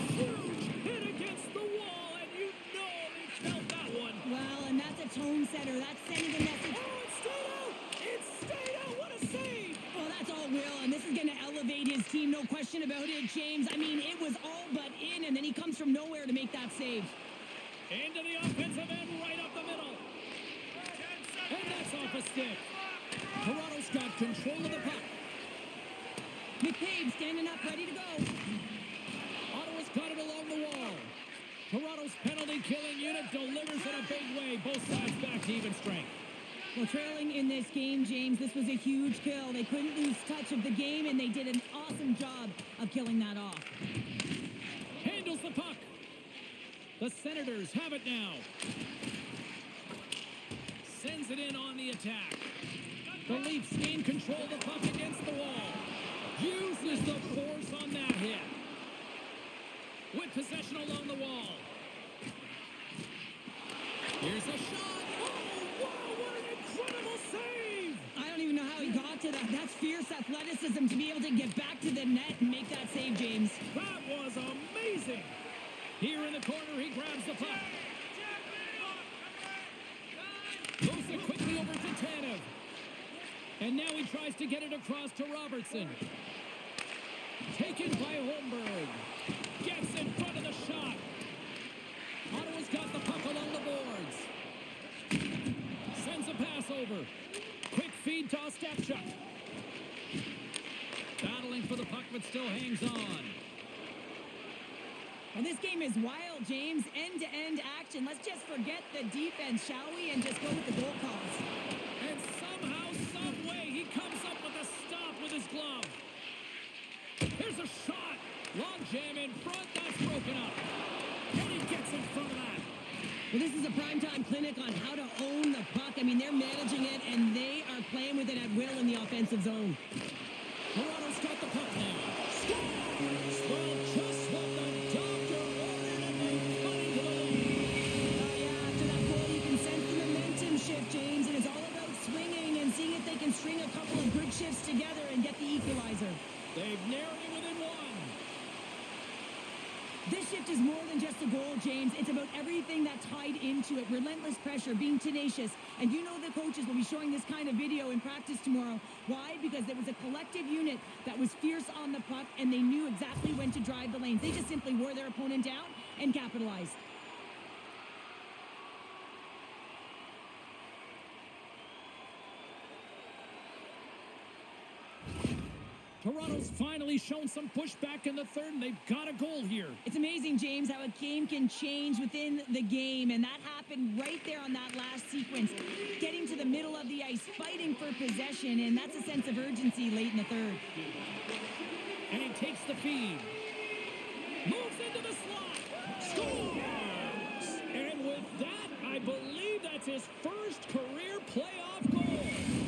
[SPEAKER 1] huge hit against the wall, and you know they felt that one.
[SPEAKER 2] Well, and that's a tone setter. That's sending the message.
[SPEAKER 1] Oh, it stayed out! It stayed out! What a save!
[SPEAKER 2] Well, that's all Will, and this is going to elevate his team, no question about it, James. I mean, it was all but in, and then he comes from nowhere to make that save.
[SPEAKER 1] Into the offensive end, right up the middle. And that's off a stick. Toronto's got control of the puck.
[SPEAKER 2] McCabe standing up, ready to go.
[SPEAKER 1] Ottawa's got it along the wall. Toronto's penalty-killing unit delivers in a big way. Both sides back to even strength.
[SPEAKER 2] Well, trailing in this game, James, this was a huge kill. They couldn't lose touch of the game, and they did an awesome job of killing that off.
[SPEAKER 1] Handles the puck. The Senators have it now. Sends it in on the attack. The Leafs gain control of the puck against the wall. Uses the force on that hit. With possession along the wall. Here's a shot. Oh, wow, what an incredible save!
[SPEAKER 2] I don't even know how he got to that. That's fierce athleticism to be able to get back to the net and make that save, James.
[SPEAKER 1] That was amazing. Here in the corner, he grabs the puck. Moves it quickly over to Tanev. And now he tries to get it across to Robertson. Taken by Holmberg. Gets in front of the shot. Ottawa's got the puck along the boards. Sends a pass over. Quick feed to Ostapchuk. Battling for the puck, but still hangs on.
[SPEAKER 2] Well, this game is wild, James. End-to-end action. Let's just forget the defense, shall we? And just go with the goal calls.
[SPEAKER 1] And somehow, some way, he comes up with a stop with his glove. Here's a shot. Long jam in front. That's broken up. And he gets in front of that.
[SPEAKER 2] Well, this is a primetime clinic on how to own the puck. I mean, they're managing it, and they are playing with it at will in the offensive zone.
[SPEAKER 1] Toronto's got the puck now. Scores! Well, just what the doctor ordered, and they cut into the lead.
[SPEAKER 2] Yeah, after that goal, you can sense the momentum shift, James, and it's all about swinging and seeing if they can string a couple of good shifts together and get the equalizer.
[SPEAKER 1] They've narrowed it within one.
[SPEAKER 2] This shift is more than just a goal, James. It's about everything that tied into it. Relentless pressure, being tenacious. And you know the coaches will be showing this kind of video in practice tomorrow. Why? Because there was a collective unit that was fierce on the puck, and they knew exactly when to drive the lanes. They just simply wore their opponent down and capitalized.
[SPEAKER 1] Toronto's finally shown some pushback in the third, and they've got a goal here.
[SPEAKER 2] It's amazing, James, how a game can change within the game, and that happened right there on that last sequence. Getting to the middle of the ice, fighting for possession, and that's a sense of urgency late in the third.
[SPEAKER 1] And he takes the feed. Moves into the slot. Scores! And with that, I believe that's his first career playoff goal.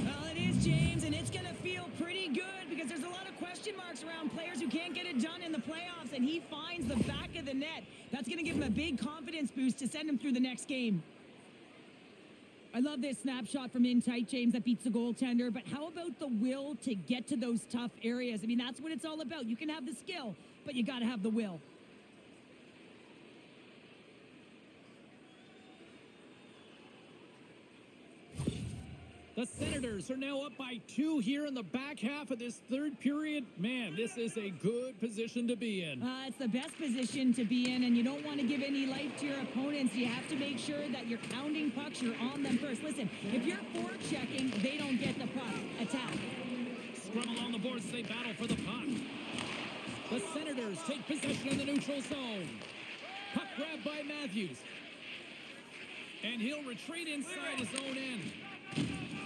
[SPEAKER 2] Well, it is, James, and it's going to feel pretty good because there's a lot of question marks around players who can't get it done in the playoffs, and he finds the back of the net. That's going to give him a big confidence boost to send him through the next game. I love this snapshot from in tight, James, that beats the goaltender, but how about the will to get to those tough areas? I mean, that's what it's all about. You can have the skill, but you got to have the will.
[SPEAKER 1] The Senators are now up by 2 here in the back half of this third period. Man, this is a good position to be in.
[SPEAKER 2] It's the best position to be in, and you don't want to give any life to your opponents. You have to make sure that you're pounding pucks, you're on them first. Listen, if you're forechecking, they don't get the puck. Attack.
[SPEAKER 1] Scrum along the boards, they battle for the puck. The Senators take possession in the neutral zone. Puck grabbed by Matthews. And he'll retreat inside his own end.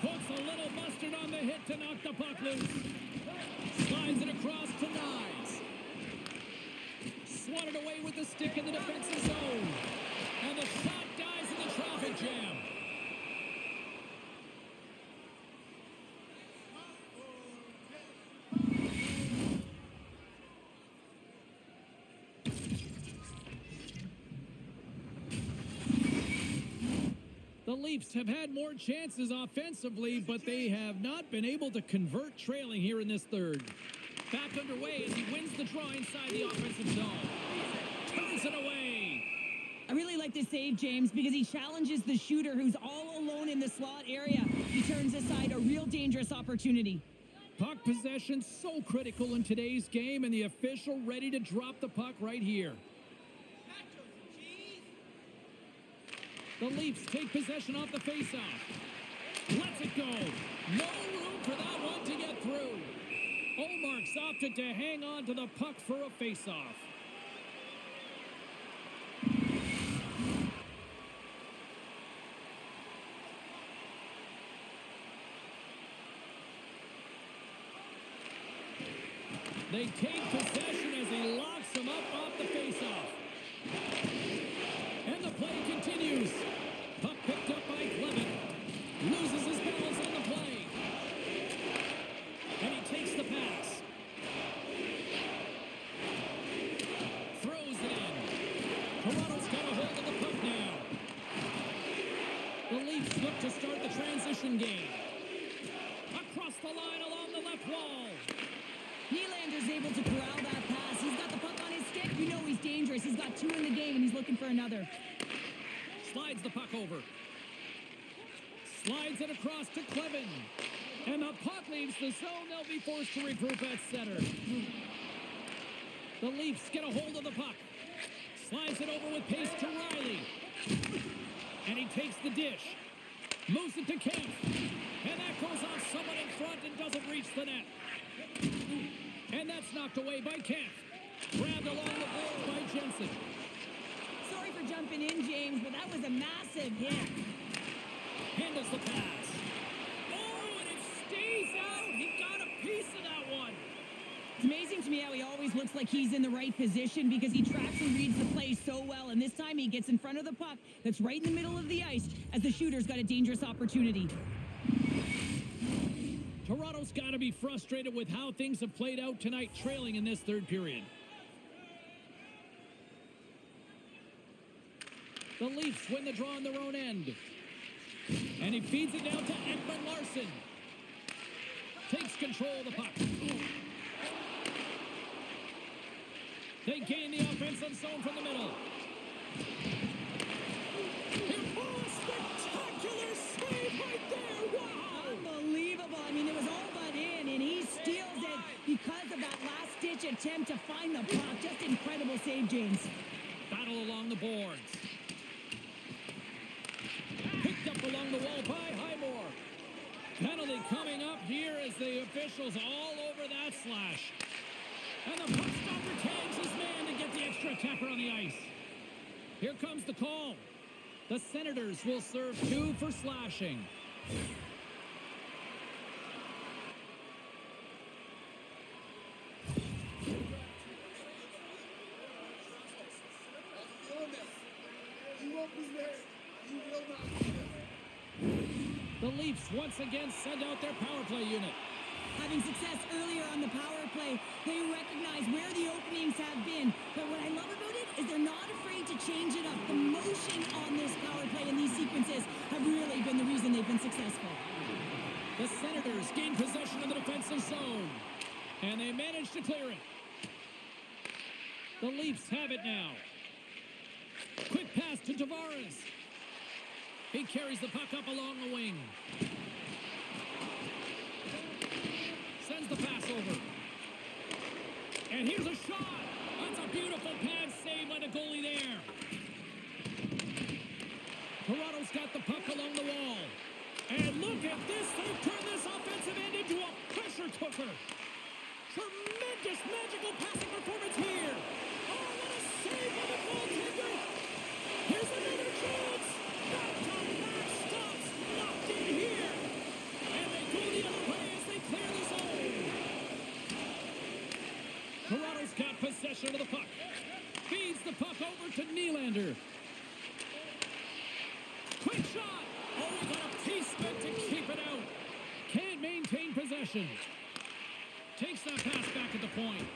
[SPEAKER 1] Puts a little mustard on the hit to knock the puck loose. Slides it across to Nyes. Swatted away with the stick in the defensive zone. And the shot dies in the traffic jam. The Leafs have had more chances offensively, but they have not been able to convert trailing here in this third. Back underway as he wins the draw inside the offensive zone. Turns it away.
[SPEAKER 2] I really like this save, James, because he challenges the shooter who's all alone in the slot area. He turns aside a real dangerous opportunity.
[SPEAKER 1] Puck possession so critical in today's game, and the official ready to drop the puck right here. The Leafs take possession off the faceoff. Lets it go. No room for that one to get through. Olmark's opted to hang on to the puck for a faceoff. They take possession as he locks him up off the faceoff. And the play continues. Puck picked up by Clement. Loses his balance on the play. And he takes the pass. Throws it in. Toronto's got a hold of the puck now. The Leafs look to start the transition game. Across the line along the left wall.
[SPEAKER 2] Nylander's able to corral that pass. He's got the puck on his stick. You know he's dangerous. He's got 2 in the game, and he's looking for another.
[SPEAKER 1] Slides the puck over. Slides it across to Clevin. And the puck leaves the zone. They'll be forced to regroup at center. The Leafs get a hold of the puck. Slides it over with pace to Riley. And he takes the dish. Moves it to Kemp. And that goes off someone in front and doesn't reach the net. And that's knocked away by Kemp. Grabbed along the board by Jensen.
[SPEAKER 2] Sorry for jumping in, James, but that was a massive hit.
[SPEAKER 1] Handles the pass. Oh, and it stays out. He got a piece of that one.
[SPEAKER 2] It's amazing to me how he always looks like he's in the right position because he tracks and reads the play so well. And this time he gets in front of the puck that's right in the middle of the ice as the shooter's got a dangerous opportunity.
[SPEAKER 1] Toronto's got to be frustrated with how things have played out tonight, trailing in this third period. The Leafs win the draw on their own end. And he feeds it down to Ekman Larsson. Takes control of the puck. They gain the offensive zone from the middle. Oh, spectacular save right there! Wow!
[SPEAKER 2] Unbelievable. I mean, it was all but in, and he steals it because of that last-ditch attempt to find the puck. Just incredible save, James.
[SPEAKER 1] Battle along the boards. Picked up along the wall by Highmore. Penalty coming up here as the officials all over that slash. And the puck stopper tags his man to get the extra attacker on the ice. Here comes the call. The Senators will serve 2 for slashing. The Leafs once again send out their power play unit.
[SPEAKER 2] Having success earlier on the power play, they recognize where the openings have been. But what I love about it is they're not afraid to change it up. The motion on this power play and these sequences have really been the reason they've been successful.
[SPEAKER 1] The Senators gain possession of the defensive zone. And they manage to clear it. The Leafs have it now. Quick pass to Tavares. He carries the puck up along the wing. Sends the pass over. And here's a shot. That's a beautiful pad save by the goalie there. Toronto's got the puck along the wall. And look at this. They've turned this offensive end into a pressure cooker. Tremendous magical passing performance here. Oh, what a save by the goaltender. Here's another chance. Back-to-back stops. Locked in here. And they go the other way as they clear the zone. Toronto's got possession of the puck. Feeds the puck over to Nylander. Quick shot. Oh, he got a piece of it to keep it out. Can't maintain possession. Takes that pass back at the point.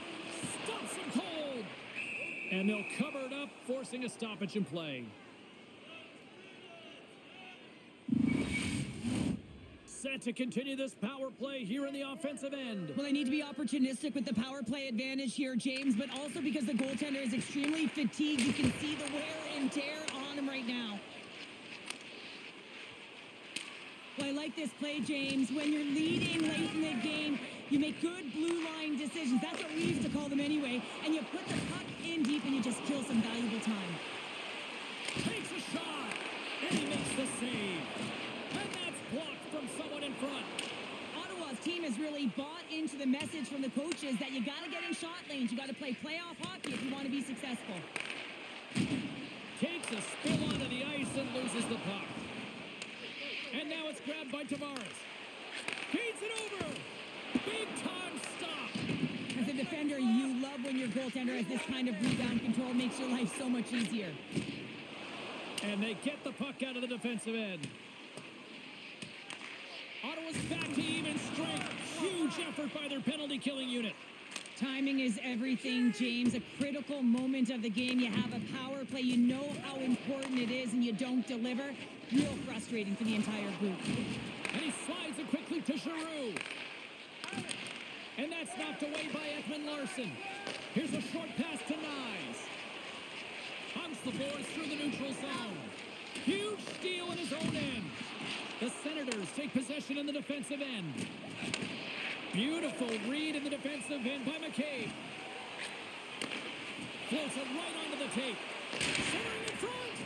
[SPEAKER 1] Stops him cold. And they'll cover it up, forcing a stoppage in play. set to continue this power play here in the offensive end.
[SPEAKER 2] Well, they need to be opportunistic with the power play advantage here, James, but also because the goaltender is extremely fatigued. You can see the wear and tear on him right now. Well, I like this play, James. When you're leading late in the game, you make good blue line decisions. That's what we used to call them anyway. And you put the puck in deep and you just kill some valuable time.
[SPEAKER 1] Takes a shot, and he makes the save. And that's blocked from someone in front.
[SPEAKER 2] Ottawa's team has really bought into the message from the coaches that you got to get in shot lanes. You got to play playoff hockey if you want to be successful.
[SPEAKER 1] Takes a spill onto the ice and loses the puck. And now it's grabbed by Tavares. Feeds it over. Big time stop.
[SPEAKER 2] As a defender, you love when your goaltender has this kind of rebound control. Makes your life so much easier.
[SPEAKER 1] And they get the puck out of the defensive end. Ottawa's back to even strength. Huge effort by their penalty-killing unit.
[SPEAKER 2] Timing is everything, James. A critical moment of the game. You have a power play. You know how important it is, and you don't deliver. Real frustrating for the entire group.
[SPEAKER 1] And he slides it quickly to Giroux. And that's knocked away by Ekman-Larsson. Here's a short pass to Nyes. Hunts the boards through the neutral zone. Huge steal in his own end. The Senators take possession in the defensive end. Beautiful read in the defensive end by McCabe. Floats it right onto the tape. Centering in front.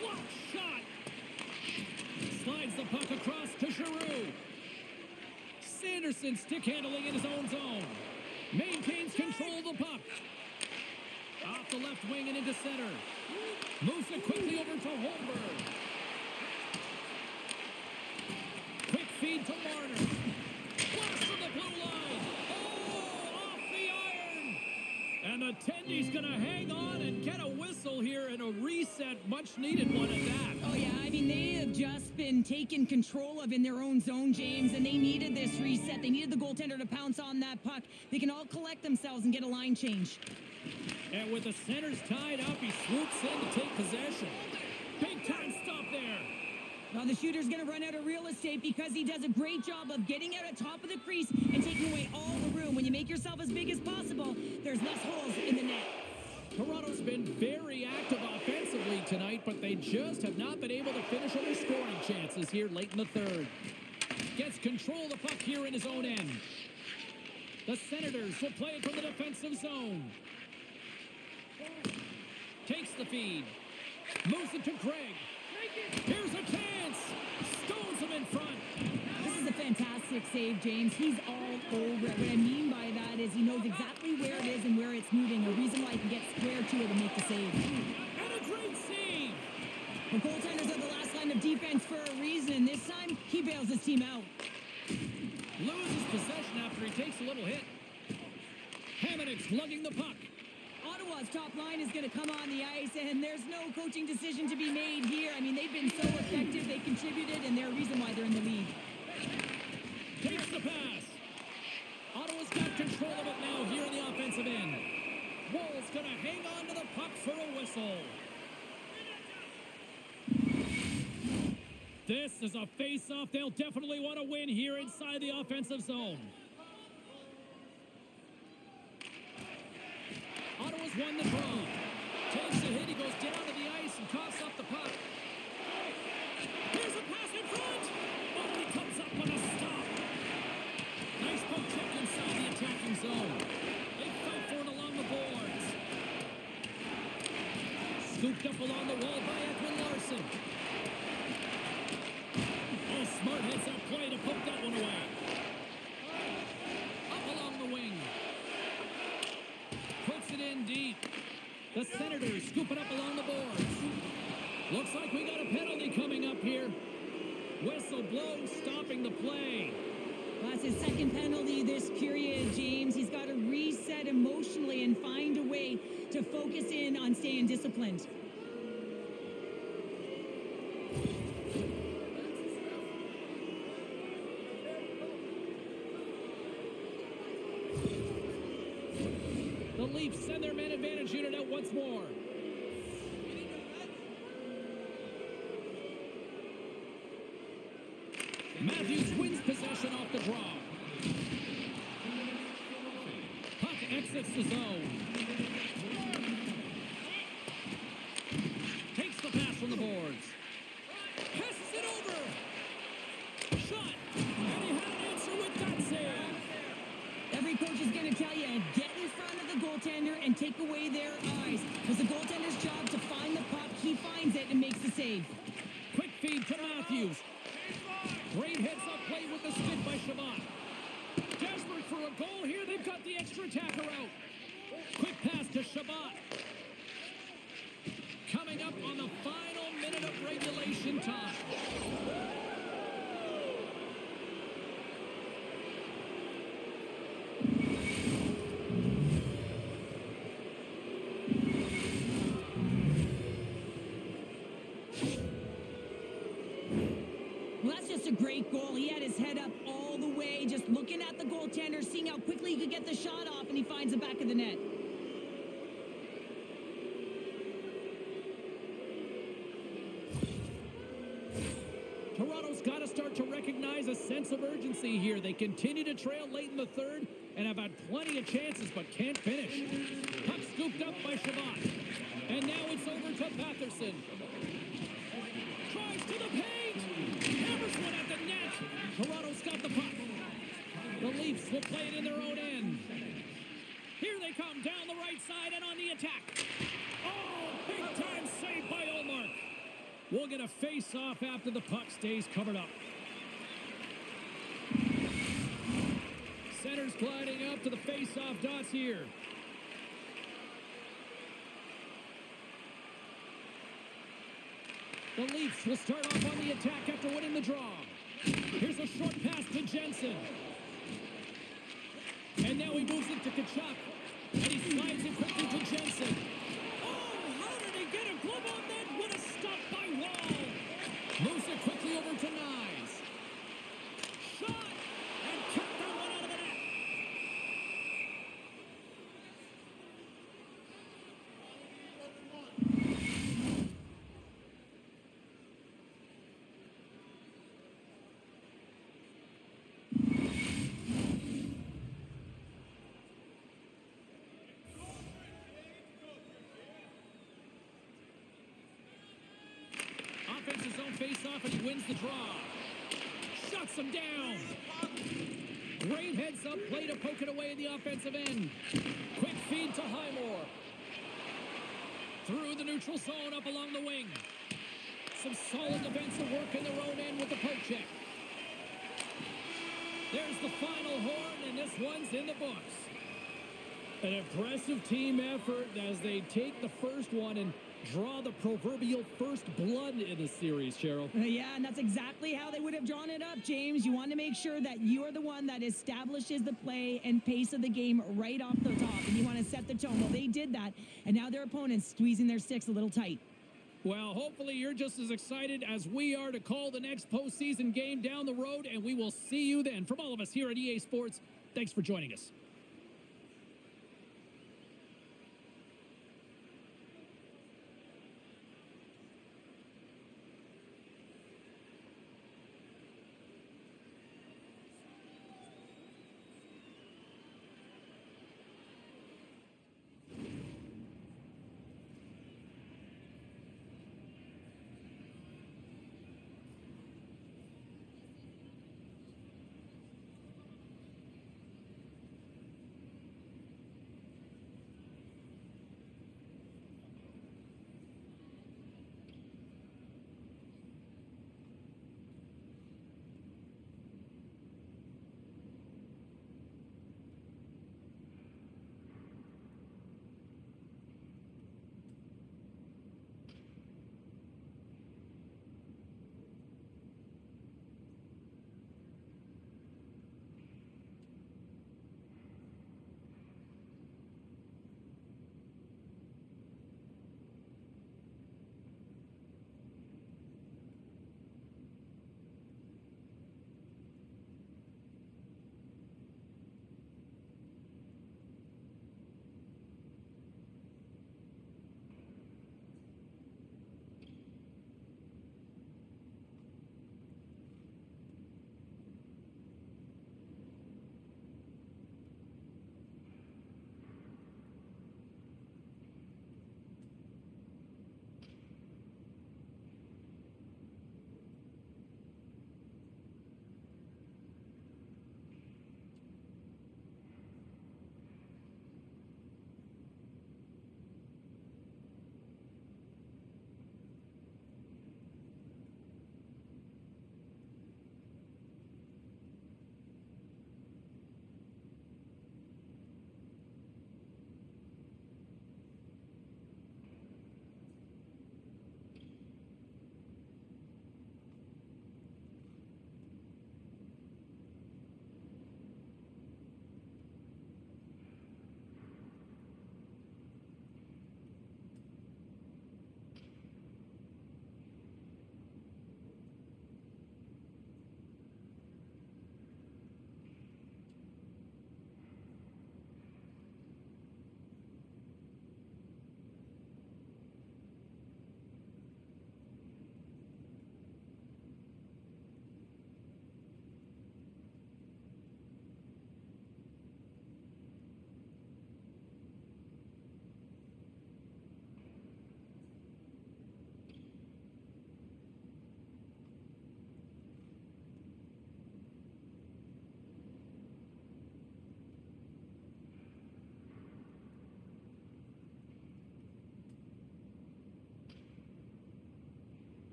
[SPEAKER 1] Block shot. Slides the puck across to Giroux. Sanderson stick handling in his own zone. Maintains control of the puck. Off the left wing and into center. Moves it quickly over to Holmberg. Quick feed to Marner. Blast from the blue line. Oh, off the iron. And the Tendy's going to hang on and get a whistle here and a reset. Much needed one at that.
[SPEAKER 2] Oh, yeah. I mean, they have just been taken control of in their own zone, James, and they needed this reset. They needed the goaltender to pounce on that puck. They can all collect themselves and get a line change.
[SPEAKER 1] And with the centers tied up, he swoops in to take possession. Big time stop there.
[SPEAKER 2] Well, the shooter's going to run out of real estate because he does a great job of getting out at top of the crease and taking away all the room. When you make yourself as big as possible, there's less holes in the net.
[SPEAKER 1] Toronto's been very active offensively tonight, but they just have not been able to finish on their scoring chances here late in the third. Gets control of the puck here in his own end. The Senators will play it from the defensive zone. Takes the feed. Moves it to Craig. Here's a chance. Stones him in front.
[SPEAKER 2] This is a fantastic save, James. He's all over it. What I mean by that is he knows exactly where it is and where it's moving. A reason why he can get square to it and make the save.
[SPEAKER 1] And a great save.
[SPEAKER 2] The goaltenders are the last line of defense for a reason. This time, he bails his team out.
[SPEAKER 1] Loses possession after he takes a little hit. Hamonic's lugging the puck.
[SPEAKER 2] Ottawa's top line is going to come on the ice, and there's no coaching decision to be made here. I mean, they've been so effective, they contributed, and they're a reason why they're in the lead.
[SPEAKER 1] Takes the pass. Ottawa's got control of it now here in the offensive end. Woll's going to hang on to the puck for a whistle. This is a face-off they'll definitely want to win here inside the offensive zone. Ottawa's won the draw. Takes the hit. He goes down to the ice and coughs up the puck. Here's a pass in front. Oh, he comes up on a stop. Nice poke check inside the attacking zone. They fight for it along the boards. Scooped up along the wall by Ekman-Larsson. Oh, Smart hits that play to poke that one away. Up along the wing. Puts it in deep. The Senators scoop it up along the boards. Looks like we got a penalty coming up here. Whistle blows, stopping the play.
[SPEAKER 2] Well, that's his second penalty this period, James. He's got to reset emotionally and find a way to focus in on staying disciplined.
[SPEAKER 1] The Leafs send their man advantage unit out once more. Matthews wins possession off the draw. Puck exits the zone. Takes the pass from the boards. Passes it over. Shot. And he had an answer with that save.
[SPEAKER 2] Every coach is going to tell you, get in front of the goaltender and take away their eyes. It's the goaltender's job to find the puck. He finds it and makes the save.
[SPEAKER 1] Quick feed to Matthews. Great heads-up play with the stick by Shabbat. Desperate for a goal here. They've got the extra attacker out. Quick pass to Shabbat. Coming up on the final minute of regulation time.
[SPEAKER 2] Well, that's just a great goal. He had his head up all the way, just looking at the goaltender, seeing how quickly he could get the shot off, and he finds the back of the net.
[SPEAKER 1] Toronto's got to start to recognize a sense of urgency here. They continue to trail late in the third and have had plenty of chances but can't finish. Puck scooped up by Shabbat. And now it's over to Patterson. Tries to the paint. Hammers one at the net. Toronto's got the puck. The Leafs will play it in their own end. Here they come down the right side and on the attack. Oh, big time save by Olmark. We'll get a face-off after the puck stays covered up. Center's gliding up to the face-off dots here. The Leafs will start off on the attack after winning the draw. Here's a short pass to Jensen. And now he moves it to Kachuk. And he slides it quickly to Jensen. Oh, how did he get a glove on that? What a stop by Wall. Moves it quickly over to Nyes. Shot! And kept that one out of the net. Offense his own face-off, and he wins the draw. Shuts him down. Great heads-up play to poke it away in the offensive end. Quick feed to Highmore. Through the neutral zone, up along the wing. Some solid defensive work in their own end with the poke check. There's the final horn, and this one's in the books. An impressive team effort as they take the first one and draw the proverbial first blood in the series, Cheryl.
[SPEAKER 2] Yeah, and that's exactly how they would have drawn it up, James. You want to make sure that you are the one that establishes the play and pace of the game right off the top, and you want to set the tone. Well, they did that, and now their opponent's squeezing their sticks a little tight.
[SPEAKER 1] Well, hopefully you're just as excited as we are to call the next postseason game down the road, and we will see you then. From all of us here at EA Sports, thanks for joining us.